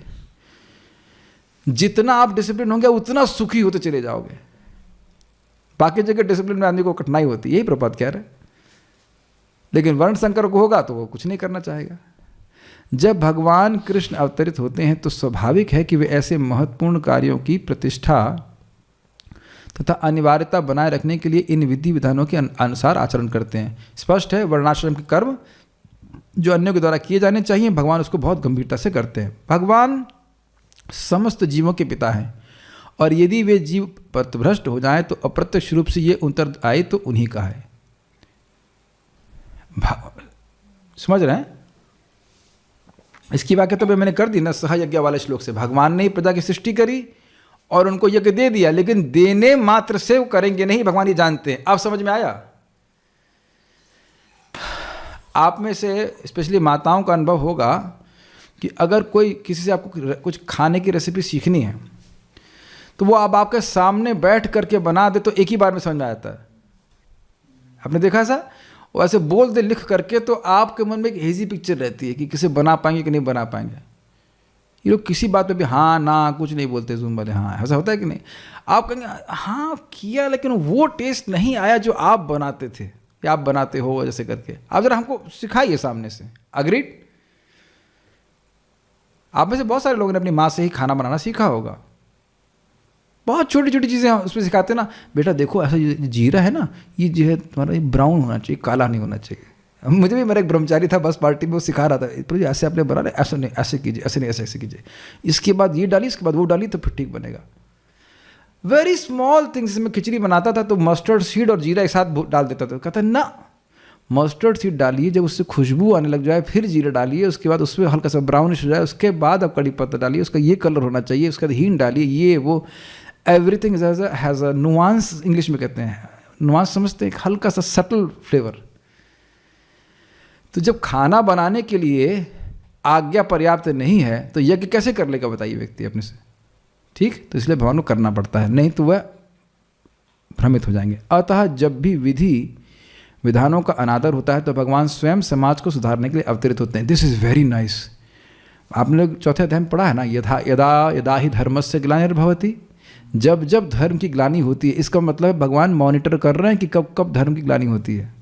जितना आप डिसिप्लिन होंगे उतना सुखी होते चले जाओगे। बाकी जगह डिसिप्लिन में आदमी को कठिनाई होती है, यही प्रपात कह रहे हैं। लेकिन वर्ण संकर को होगा तो वो कुछ नहीं करना चाहेगा। जब भगवान कृष्ण अवतरित होते हैं तो स्वाभाविक है कि वे ऐसे महत्वपूर्ण कार्यों की प्रतिष्ठा तथा अनिवार्यता बनाए रखने के लिए इन विधि विधानों के अनुसार आचरण करते हैं। स्पष्ट है, वर्णाश्रम के कर्म जो अन्यों के द्वारा किए जाने चाहिए, भगवान उसको बहुत गंभीरता से करते हैं। भगवान समस्त जीवों के पिता हैं, और यदि वे जीव पथभ्रष्ट हो जाएं तो अप्रत्यक्ष रूप से ये उतर आए तो उन्हीं का है। समझ रहे हैं? इसकी व्याख्या तो मैंने कर दी ना सह यज्ञ वाले श्लोक से। भगवान ने ही प्रजा की सृष्टि करी और उनको यज्ञ दे दिया, लेकिन देने मात्र से वो करेंगे नहीं, भगवान ये जानते हैं। आप समझ में आया? आप में से स्पेशली माताओं का अनुभव होगा कि अगर कोई किसी से आपको कुछ खाने की रेसिपी सीखनी है तो वो अब आपके सामने बैठ करके बना दे तो एक ही बार में समझ में आता है। आपने देखा ऐसा? वो ऐसे बोल दे लिख करके तो आपके मन में एक हेजी पिक्चर रहती है कि किसे बना पाएंगे कि नहीं बना पाएंगे। ये लोग किसी बात पे भी हाँ ना कुछ नहीं बोलते, जूम वाले। हाँ, ऐसा होता है कि नहीं? आप कहेंगे हाँ किया, लेकिन वो टेस्ट नहीं आया जो आप बनाते थे या आप बनाते हो, जैसे करके आप जरा हमको सिखाइए सामने से। अग्रीड? आप में से बहुत सारे लोगों ने अपनी माँ से ही खाना बनाना सीखा होगा। बहुत छोटी छोटी चीज़ें उसमें सिखाते ना, बेटा देखो ऐसा जीरा है ना, ये जो है तुम्हारा ये ब्राउन होना चाहिए, काला नहीं होना चाहिए। मुझे भी मेरा एक ब्रह्मचारी था बस पार्टी में, वो सिखा रहा था ऐसे आपने बना रहे, ऐसा नहीं ऐसे कीजिए, ऐसे नहीं ऐसे कीजिए, इसके बाद ये डाली, इसके बाद वो डाली तो फिर ठीक बनेगा। Very small things. मैं खिचड़ी बनाता था तो मस्टर्ड सीड और जीरा एक साथ डाल देता था। कहता ना, मस्टर्ड सीड डालिए, जब उससे खुशबू आने लग जाए फिर जीरा डालिए, उसके बाद उसमें हल्का सा ब्राउनिश हो जाए, उसके बाद आप कड़ी पत्ता डालिए, उसका ये कलर होना चाहिए, उसके बाद हींग डालिए, ये वो everything has a nuance, English में कहते हैं नुआंस, समझते हैं? एक हल्का सा सटल फ्लेवर। तो जब खाना बनाने के लिए आज्ञा पर्याप्त नहीं है तो यज्ञ कैसे कर लेगा बताइए व्यक्ति अपने से? ठीक, तो इसलिए भगवान को करना पड़ता है, नहीं तो वह भ्रमित हो जाएंगे। अतः जब भी विधि विधानों का अनादर होता है तो भगवान स्वयं समाज को सुधारने के लिए अवतरित होते हैं। This is very nice. आपने लोग चौथे अध्याय में पढ़ा है ना, यदा यदा यदा ही धर्मस्य ग्लानिर्भवति, जब जब धर्म की ग्लानि होती है। इसका मतलब भगवान मॉनिटर कर रहे हैं कि कब कब धर्म की ग्लानि होती है।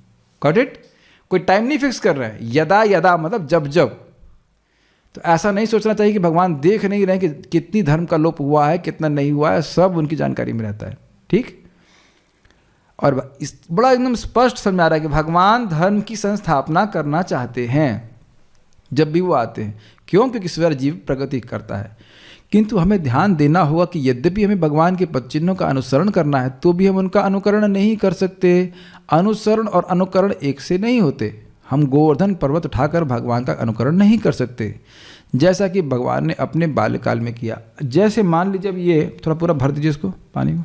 Got it? कोई टाइम नहीं फिक्स कर रहे हैं। यदा यदा मतलब जब जब। तो ऐसा नहीं सोचना चाहिए कि भगवान देख नहीं रहे कि कितनी धर्म का लोप हुआ है, कितना नहीं हुआ है, सब उनकी जानकारी में रहता है। ठीक? और इस बड़ा एकदम स्पष्ट समझ आ रहा है कि भगवान धर्म की संस्थापना करना चाहते हैं जब भी वो आते हैं। क्यों? क्योंकि स्वर जीव प्रगति करता है। किंतु हमें ध्यान देना होगा कि यद्यपि हमें भगवान के पद चिन्हों का अनुसरण करना है तो भी हम उनका अनुकरण नहीं कर सकते। अनुसरण और अनुकरण एक से नहीं होते। हम गोवर्धन पर्वत उठाकर भगवान का अनुकरण नहीं कर सकते, जैसा कि भगवान ने अपने बाल्यकाल में किया। जैसे मान लीजिए, अब ये थोड़ा पूरा भर दीजिए इसको पानी को।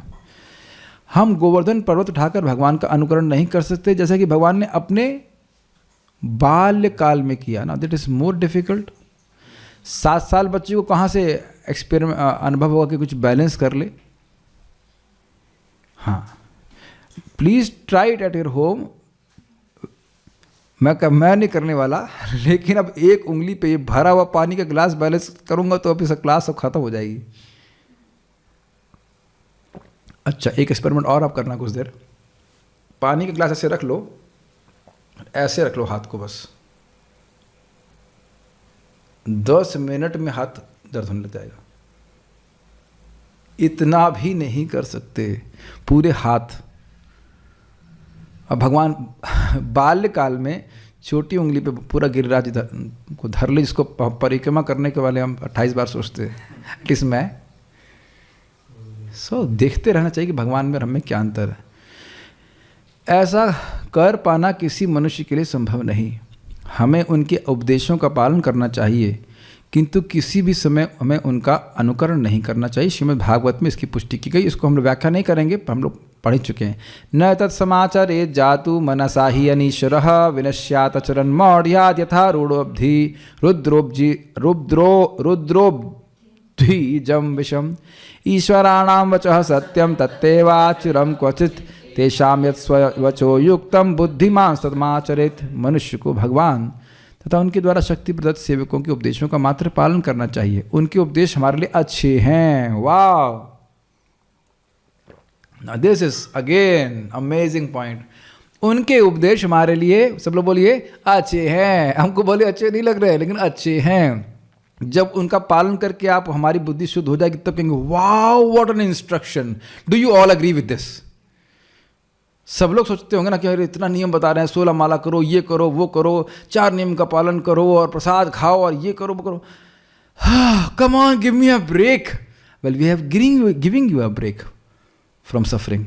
हम गोवर्धन पर्वत उठाकर भगवान का अनुकरण नहीं कर सकते जैसा कि भगवान ने अपने बाल्यकाल में किया ना। That is more difficult. 7 साल बच्चे को कहाँ से एक्सपेरिमेंट अनुभव होगा कि कुछ बैलेंस कर ले? हाँ, please try it at your home. मैं नहीं करने वाला, लेकिन अब एक उंगली पे भरा हुआ पानी का गिलास बैलेंस करूंगा तो अभी सब क्लास सब खत्म हो जाएगी। अच्छा, एक एक्सपेरिमेंट और आप करना कुछ देर। पानी का गिलास ऐसे रख लो, ऐसे रख लो हाथ को, बस 10 मिनट में हाथ दर्द होने लग जाएगा। इतना भी नहीं कर सकते, पूरे हाथ। अब भगवान बाल्यकाल में छोटी उंगली पे पूरा गिरिराज को धर ले, जिसको परिक्रमा करने के वाले हम 28 बार सोचते हैं, एटलीस्ट मैं। देखते रहना चाहिए कि भगवान में और हमें क्या अंतर है। ऐसा कर पाना किसी मनुष्य के लिए संभव नहीं। हमें उनके उपदेशों का पालन करना चाहिए, किंतु किसी भी समय हमें उनका अनुकरण नहीं करना चाहिए। श्रीमद् भागवत में इसकी पुष्टि की गई। इसको हम लोग व्याख्या नहीं करेंगे, हम लोग पढ़ चुके हैं। न तत्समाचरे जातु मनसा ही अनीश्वरः विनश्यातचरन् मौढ्यात् यथा रूढ़ोब्धि रुद्रोब्धिजं विषम ईश्वराणां वचः सत्यं तत्तेवाचुरं क्वचित् तेषां यत्स्ववचो युक्तं बुद्धिमान् तदमाचरेत्। मनुष्य को भगवान तथा उनके द्वारा शक्ति प्रदत्त सेवकों के उपदेशों का मात्र पालन करना चाहिए। उनके उपदेश हमारे लिए अच्छे हैं। वाह, this is again amazing point. उनके उपदेश हमारे लिए, सब लोग बोलिए, अच्छे हैं। हमको बोले अच्छे नहीं लग रहे, लेकिन अच्छे हैं। जब उनका पालन करके आप हमारी बुद्धि शुद्ध हो जाएगी तब कहेंगे wow what an instruction. Do you all agree with this? सब लोग सोचते होंगे ना कि अरे इतना नियम बता रहे हैं, 16 माला करो, ये करो, वो करो, 4 नियम का पालन करो और प्रसाद खाओ और ये करो वो करो। Come on, give me a break. Well, we have giving you a break from suffering.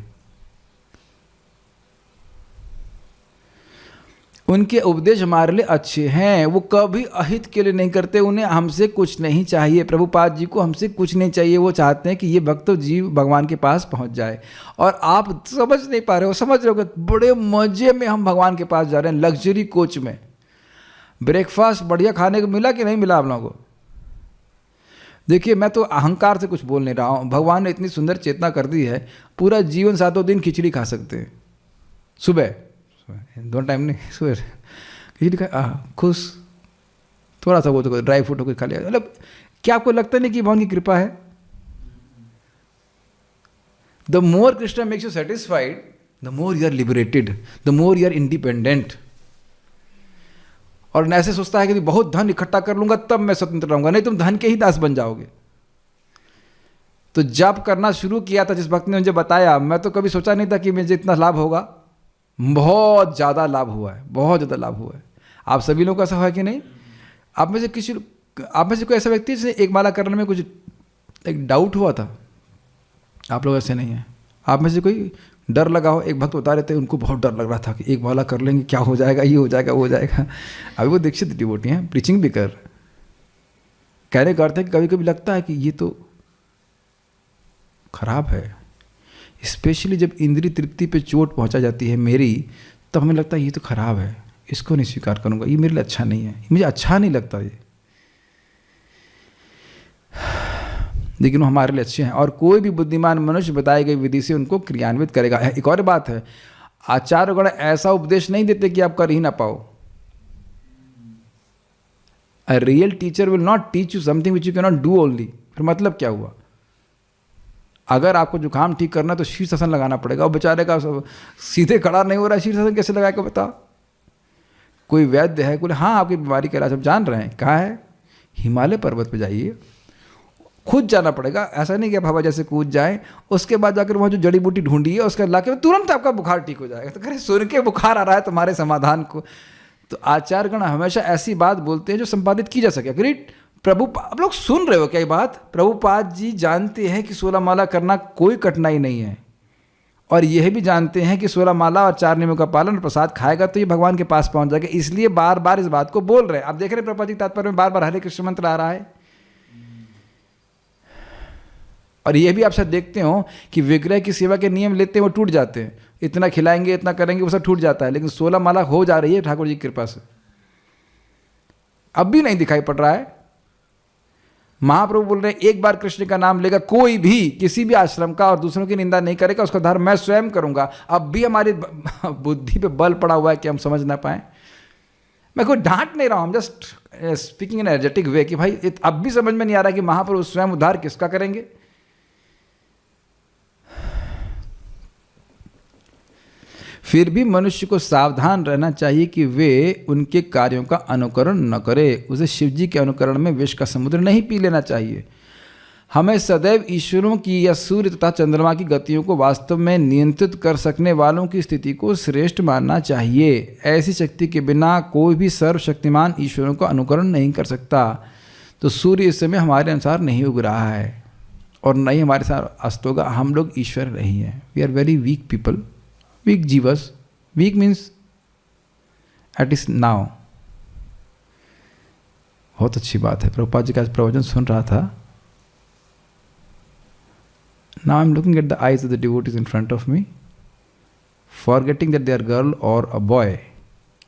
उनके उपदेश हमारे लिए अच्छे हैं, वो कभी अहित के लिए नहीं करते, उन्हें हमसे कुछ नहीं चाहिए। प्रभुपाद जी को हमसे कुछ नहीं चाहिए, वो चाहते हैं कि ये भक्त जीव भगवान के पास पहुंच जाए। और आप समझ नहीं पा रहे हो, समझ रहे हो, बड़े मजे में हम भगवान के पास जा रहे हैं, लग्जरी कोच में। ब्रेकफास्ट बढ़िया खाने को मिला कि नहीं मिला आप लोगों को? देखिए, मैं तो अहंकार से कुछ बोल नहीं रहा हूँ, भगवान ने इतनी सुंदर चेतना कर दी है, पूरा जीवन 7 दिन खिचड़ी खा सकते हैं। सुबह 2 टाइम नहीं, सुबह खिचड़ी खा खुश, थोड़ा सा वो तो ड्राई फ्रूट हो खा लिया। मतलब क्या आपको लगता नहीं कि भगवान की कृपा है? The more Krishna makes you satisfied, the more you are liberated, the more you are independent. और ऐसे सोचता है कि बहुत धन इकट्ठा कर लूंगा तब मैं स्वतंत्र रहूंगा, नहीं तुम धन के ही दास बन जाओगे। तो जब करना शुरू किया था, जिस भक्त ने मुझे बताया, मैं तो कभी सोचा नहीं था कि मुझे इतना लाभ होगा। बहुत ज़्यादा लाभ हुआ है, बहुत ज़्यादा लाभ हुआ है। आप सभी लोगों का ऐसा हुआ है कि नहीं? आप में से कोई ऐसा व्यक्ति है जिसे एक माला करने में कुछ एक डाउट हुआ था? आप लोग ऐसे नहीं हैं। आप में से कोई डर लगा हो? एक भक्त बता रहे थे उनको बहुत डर लग रहा था कि एक माला कर लेंगे क्या हो जाएगा, ये हो जाएगा, वो हो जाएगा। अभी वो दीक्षित डिवोटी हैं, प्रीचिंग भी कहने का अर्थ है कि कभी कभी लगता है कि ये तो खराब है, स्पेशली जब इंद्रिय तृप्ति पे चोट पहुंचा जाती है मेरी, तब हमें लगता है ये तो खराब है, इसको नहीं स्वीकार करूंगा, ये मेरे लिए अच्छा नहीं है, मुझे अच्छा नहीं लगता ये। लेकिन वो हमारे लिए अच्छे हैं, और कोई भी बुद्धिमान मनुष्य बताई गई विधि से उनको क्रियान्वित करेगा। एक और बात है, आचार्यगण ऐसा उपदेश नहीं देते कि आप कर ही ना पाओ। A real teacher will not teach you something which you can not do only. फिर मतलब क्या हुआ? अगर आपको जुकाम ठीक करना है तो शीर्षासन लगाना पड़ेगा, और बेचारे का सीधे खड़ा नहीं हो रहा है, शीर्षासन कैसे लगाएगा बताओ? कोई वैद्य है, बोले हाँ आपकी बीमारी का इलाज हम जान रहे हैं, कहाँ है? हिमालय पर्वत पे जाइए, खुद जाना पड़ेगा। ऐसा नहीं कि आप हवा जैसे कूद जाएं, उसके बाद जाकर वहाँ जो जड़ी बूटी ढूंढी है उसका ला के तुरंत आपका बुखार ठीक हो जाएगा। तो कह रहे सुन के बुखार आ रहा है तुम्हारे समाधान को। तो आचार्यगण हमेशा ऐसी बात बोलते हैं जो संपादित की जा सके। ग्रेट प्रभु, आप लोग सुन रहे हो क्या ये बात? प्रभुपाद जी जानते हैं कि 16 माला करना कोई कठिनाई नहीं है, और यह भी जानते हैं कि 16 माला और 4 नियमों का पालन और प्रसाद खाएगा तो ये भगवान के पास पहुंच जाएगा, इसलिए बार बार इस बात को बोल रहे हैं। आप देख रहे हैं प्रभुपाद जी तात्पर्य में बार बार हरे कृष्ण मंत्र आ रहा है। और ये भी आप शायद देखते हो कि विग्रह की सेवा के नियम लेते हैं, वो टूट जाते हैं। इतना खिलाएंगे, इतना करेंगे, वो सब टूट जाता है। लेकिन 16 माला हो जा रही है ठाकुर जी की कृपा से, अब भी नहीं दिखाई पड़ रहा है। महाप्रभु बोल रहे हैं एक बार कृष्ण का नाम लेगा कोई भी किसी भी आश्रम का और दूसरों की निंदा नहीं करेगा, उसका धर्म मैं स्वयं करूंगा। अब भी हमारी बुद्धि पे बल पड़ा हुआ है कि हम समझ ना पाए। मैं कोई डांट नहीं रहा हूं, जस्ट स्पीकिंग इन एनर्जेटिक वे कि भाई अब भी समझ में नहीं आ रहा कि महाप्रभु स्वयं उद्धार किसका करेंगे। फिर भी मनुष्य को सावधान रहना चाहिए कि वे उनके कार्यों का अनुकरण न करे। उसे शिवजी के अनुकरण में विष का समुद्र नहीं पी लेना चाहिए। हमें सदैव ईश्वरों की या सूर्य तथा चंद्रमा की गतियों को वास्तव में नियंत्रित कर सकने वालों की स्थिति को श्रेष्ठ मानना चाहिए। ऐसी शक्ति के बिना कोई भी सर्वशक्तिमान ईश्वरों का अनुकरण नहीं कर सकता। तो सूर्य इस समय हमारे अनुसार नहीं उग रहा है और नहीं हमारे साथ अस्त होगा। हम लोग ईश्वर नहीं हैं। We are very weak people, weak जीवस। Weak means at is now. बहुत अच्छी बात है। प्रभुपाद जी का प्रवचन सुन रहा था। Now I'm looking at the eyes of the devotees in front of me, forgetting that they are girl or a boy,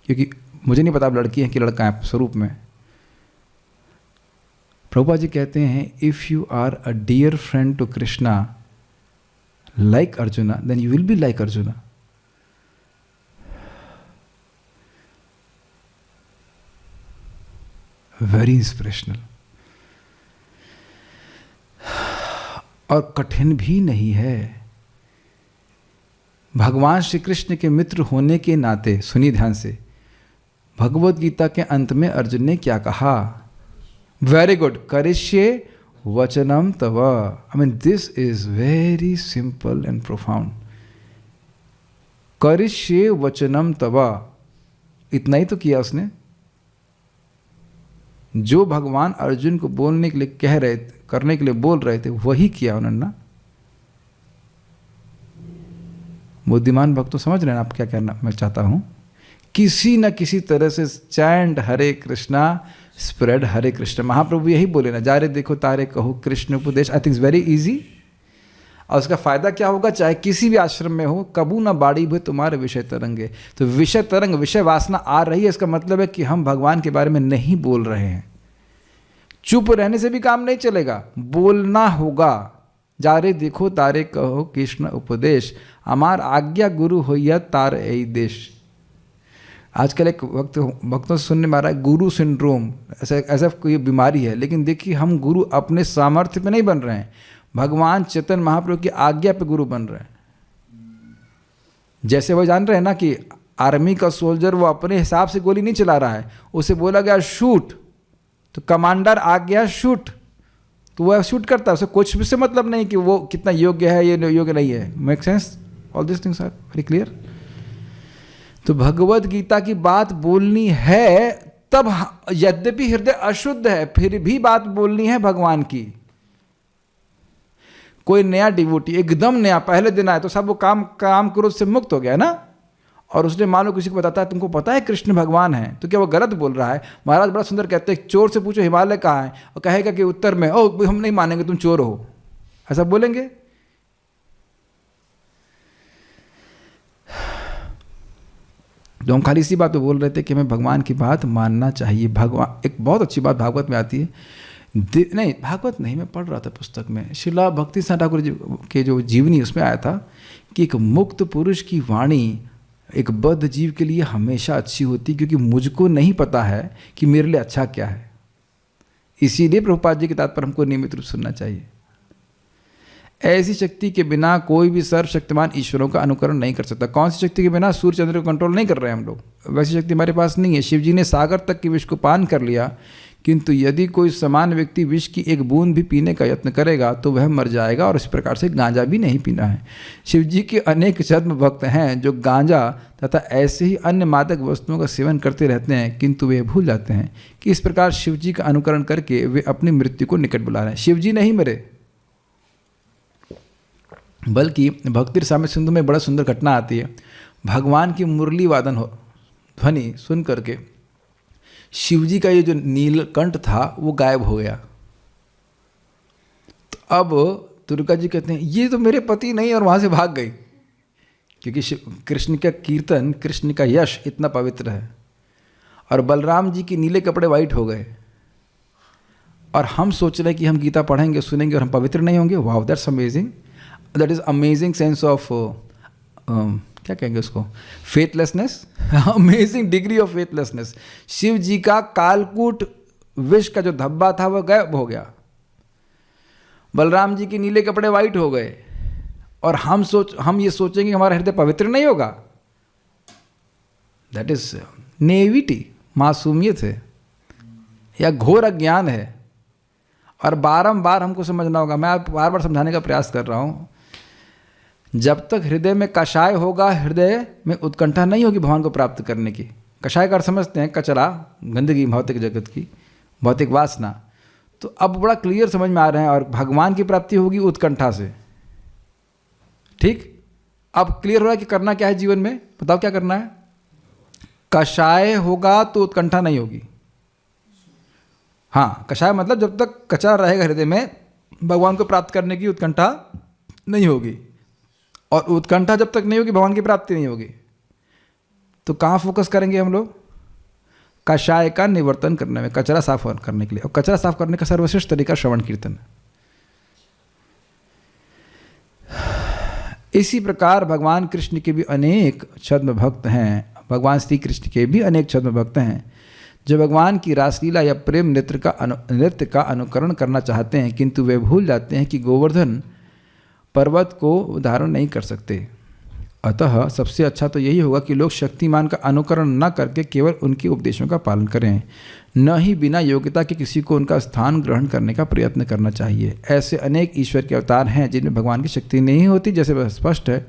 क्योंकि मुझे नहीं पता आप लड़की हैं कि लड़का है स्वरूप में। प्रभुपाद जी कहते हैं if you are a dear friend to Krishna like Arjuna, then you will be like Arjuna. Very inspirational. और कठिन भी नहीं है। भगवान श्री कृष्ण के मित्र होने के नाते, सुनिए ध्यान से, भगवद गीता के अंत में अर्जुन ने क्या कहा? वेरी गुड, करिष्ये वचनम तव। I mean this is very simple and profound. करिष्ये वचनम तव, इतना ही तो किया उसने। जो भगवान अर्जुन को बोलने के लिए कह रहे थे, करने के लिए बोल रहे थे, वही किया उन्होंने ना। बुद्धिमान भक्त तो समझ रहे हैं आप क्या कहना मैं चाहता हूं। किसी न किसी तरह से चैंड हरे कृष्णा, स्प्रेड हरे कृष्ण। महाप्रभु यही बोले ना, जा रे देखो तारे कहो कृष्ण उपदेश। I think it's very easy. और उसका फायदा क्या होगा, चाहे किसी भी आश्रम में हो, कबू ना बाड़ी हुए तुम्हारे विषय तरंगे। तो विषय तरंग, विषय वासना आ रही है, इसका मतलब है कि हम भगवान के बारे में नहीं बोल रहे हैं। चुप रहने से भी काम नहीं चलेगा, बोलना होगा। जा रे देखो तारे कहो कृष्ण उपदेश, अमार आज्ञा गुरु होइया तार ए देश। आजकल एक भक्तों से सुनने में आ रहा है गुरु सिंड्रोम, ऐसा कोई बीमारी है। लेकिन देखिए, हम गुरु अपने सामर्थ्य पे नहीं बन रहे हैं, भगवान चैतन्य महाप्रभु की आज्ञा पे गुरु बन रहे हैं। जैसे वो जान रहे हैं ना कि आर्मी का सोल्जर वो अपने हिसाब से गोली नहीं चला रहा है, उसे बोला गया शूट, तो कमांडर आ गया शूट, तो वह शूट करता है। उसे कुछ भी से मतलब नहीं कि वो कितना योग्य है, ये योग्य नहीं है। Make sense? All this things are very clear. तो भगवद गीता की बात बोलनी है, तब यद्यपि हृदय अशुद्ध है फिर भी बात बोलनी है भगवान की। कोई नया डिवोटी एकदम नया पहले दिन आया तो सब वो काम क्रोध से मुक्त हो गया ना, और उसने मान लो किसी को बताता है तुमको पता है कृष्ण भगवान है, तो क्या वो गलत बोल रहा है? महाराज बड़ा सुंदर कहते हैं, चोर से पूछो हिमालय कहाँ है, और कहेगा कि उत्तर में। ओ हम नहीं मानेंगे, तुम चोर हो, ऐसा बोलेंगे? तो हम खाली इसी बात पे बोल रहे थे कि हमें भगवान की बात मानना चाहिए। भगवान, एक बहुत अच्छी बात भागवत में आती है, नहीं भागवत नहीं, मैं पढ़ रहा था पुस्तक में, श्रीला भक्ति सिंह ठाकुर जी के जो जीवनी, उसमें आया था कि एक मुक्त पुरुष की वाणी एक बद्ध जीव के लिए हमेशा अच्छी होती, क्योंकि मुझको नहीं पता है कि मेरे लिए अच्छा क्या है। इसीलिए प्रभुपाद जी के तात्पर्य हमको नियमित रूप सुनना चाहिए। ऐसी शक्ति के बिना कोई भी सर्वशक्तिमान ईश्वरों का अनुकरण नहीं कर सकता। कौन सी शक्ति के बिना? सूर्य चंद्र को कंट्रोल नहीं कर रहे हैं हम लोग, वैसी शक्ति हमारे पास नहीं है। शिव जी ने सागर तक के विष को पान कर लिया, किंतु यदि कोई समान व्यक्ति विष की एक बूंद भी पीने का यत्न करेगा तो वह मर जाएगा, और इस प्रकार से गांजा भी नहीं पीना है। शिव जी के अनेक छद्म भक्त हैं जो गांजा तथा ऐसे ही अन्य मादक वस्तुओं का सेवन करते रहते हैं, किंतु वे भूल जाते हैं कि इस प्रकार शिव जी का अनुकरण करके वे अपनी मृत्यु को निकट बुला रहे हैं। शिव जी नहीं मरे, बल्कि भक्ति रसामृत सिंधु में बड़ा सुंदर घटना आती है। भगवान की मुरली वादन हो ध्वनि सुन करके शिवजी का ये जो नीलकंठ था वो गायब हो गया। तो अब दुर्गा जी कहते हैं ये तो मेरे पति नहीं, और वहाँ से भाग गई, क्योंकि कृष्ण का कीर्तन, कृष्ण का यश इतना पवित्र है। और बलराम जी के नीले कपड़े वाइट हो गए, और हम सोच रहे हैं कि हम गीता पढ़ेंगे सुनेंगे और हम पवित्र नहीं होंगे। Wow, that's amazing, that is amazing sense of क्या कहेंगे उसको, faithlessness, amazing degree of faithlessness. Shiv जी का कालकूट विष का जो धब्बा था वह गायब हो गया, बलराम जी के नीले कपड़े वाइट हो गए, और हम ये सोचेंगे हमारा हृदय पवित्र नहीं होगा। दैट इज नेविटी, मासूमियत है या घोर अज्ञान है। और बारंबार हमको समझना होगा, मैं आप बार बार समझाने का प्रयास कर रहा हूँ, जब तक हृदय में कषाय होगा, हृदय में उत्कंठा नहीं होगी भगवान को प्राप्त करने की। कषाय का अर्थ समझते हैं, कचरा, गंदगी, भौतिक जगत की, भौतिक वासना। तो अब बड़ा क्लियर समझ में आ रहे हैं, और भगवान की प्राप्ति होगी उत्कंठा से। ठीक, अब क्लियर हो रहा है कि करना क्या है जीवन में। बताओ क्या करना है? कषाय होगा तो उत्कंठा नहीं होगी। हाँ, कषाय मतलब जब तक कचरा रहेगा हृदय में, भगवान को प्राप्त करने की उत्कंठा नहीं होगी, और उत्कंठा जब तक नहीं होगी भगवान की प्राप्ति नहीं होगी। तो कहाँ फोकस करेंगे हम लोग? कषाय का निवर्तन करने में, कचरा साफ करने के लिए। और कचरा साफ करने का सर्वश्रेष्ठ तरीका श्रवण कीर्तन। इसी प्रकार भगवान कृष्ण के भी अनेक छद्म भक्त हैं, भगवान श्री कृष्ण के भी अनेक छद्म भक्त हैं जो भगवान की रासलीला या प्रेम नृत्य का अनुकरण करना चाहते हैं, किंतु वे भूल जाते हैं कि गोवर्धन पर्वत को धारण नहीं कर सकते। अतः सबसे अच्छा तो यही होगा कि लोग शक्तिमान का अनुकरण न करके केवल उनके उपदेशों का पालन करें, न ही बिना योग्यता के किसी को उनका स्थान ग्रहण करने का प्रयत्न करना चाहिए। ऐसे अनेक ईश्वर के अवतार हैं जिनमें भगवान की शक्ति नहीं होती, जैसे वह स्पष्ट है।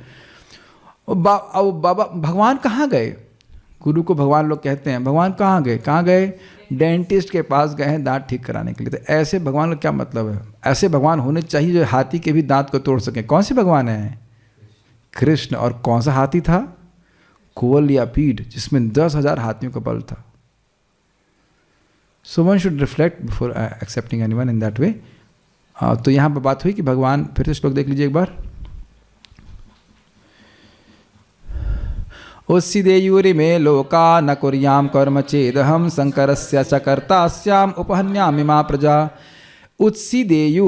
बाबा भगवान कहाँ गए? गुरु को भगवान लोग कहते हैं, भगवान कहाँ गए? कहाँ गए? डेंटिस्ट के पास गए हैं दांत ठीक कराने के लिए। तो ऐसे भगवान का क्या मतलब है? ऐसे भगवान होने चाहिए जो हाथी के भी दांत को तोड़ सकें। कौन से भगवान हैं? कृष्ण। और कौन सा हाथी था? कुवल या पीठ जिसमें 10,000 हाथियों का बल था. So one should reflect before accepting anyone in that way. तो यहाँ पर बात हुई कि भगवान, फिर से श्लोक देख लीजिए एक बार. उस्सिदेयुरिमे लोका न कुर्याम कर्म चेदहम शंकरस्य च कर्तास्याम उपहन्यामि मा प्रजा. उत्सिदेयु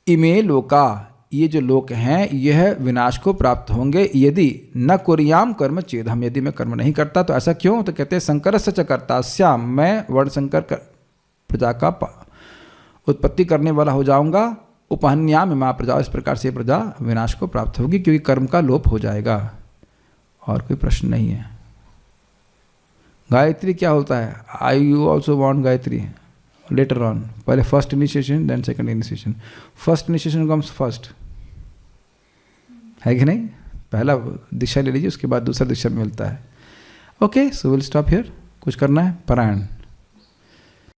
इमे लोका, ये जो लोक हैं यह विनाश को प्राप्त होंगे यदि न कुर्याम कर्म चेदहम, यदि मैं कर्म नहीं करता. तो ऐसा क्यों? तो कहते हैं शंकरस्य च कर्तास्याम, मैं वर्णशंकर प्रजा का उत्पत्ति करने वाला हो जाऊंगा. उपहन्यामि मा प्रजा, इस प्रकार से प्रजा विनाश को प्राप्त होगी क्योंकि कर्म का लोप हो जाएगा. और कोई प्रश्न नहीं है. गायत्री क्या होता है? I you also want Gayatri later on. पहले first initiation then second initiation. First initiation comes first, है कि नहीं? पहला दीक्षा ले लीजिए, उसके बाद दूसरा दीक्षा मिलता है. Okay, so will stop here. कुछ करना है? पारायण.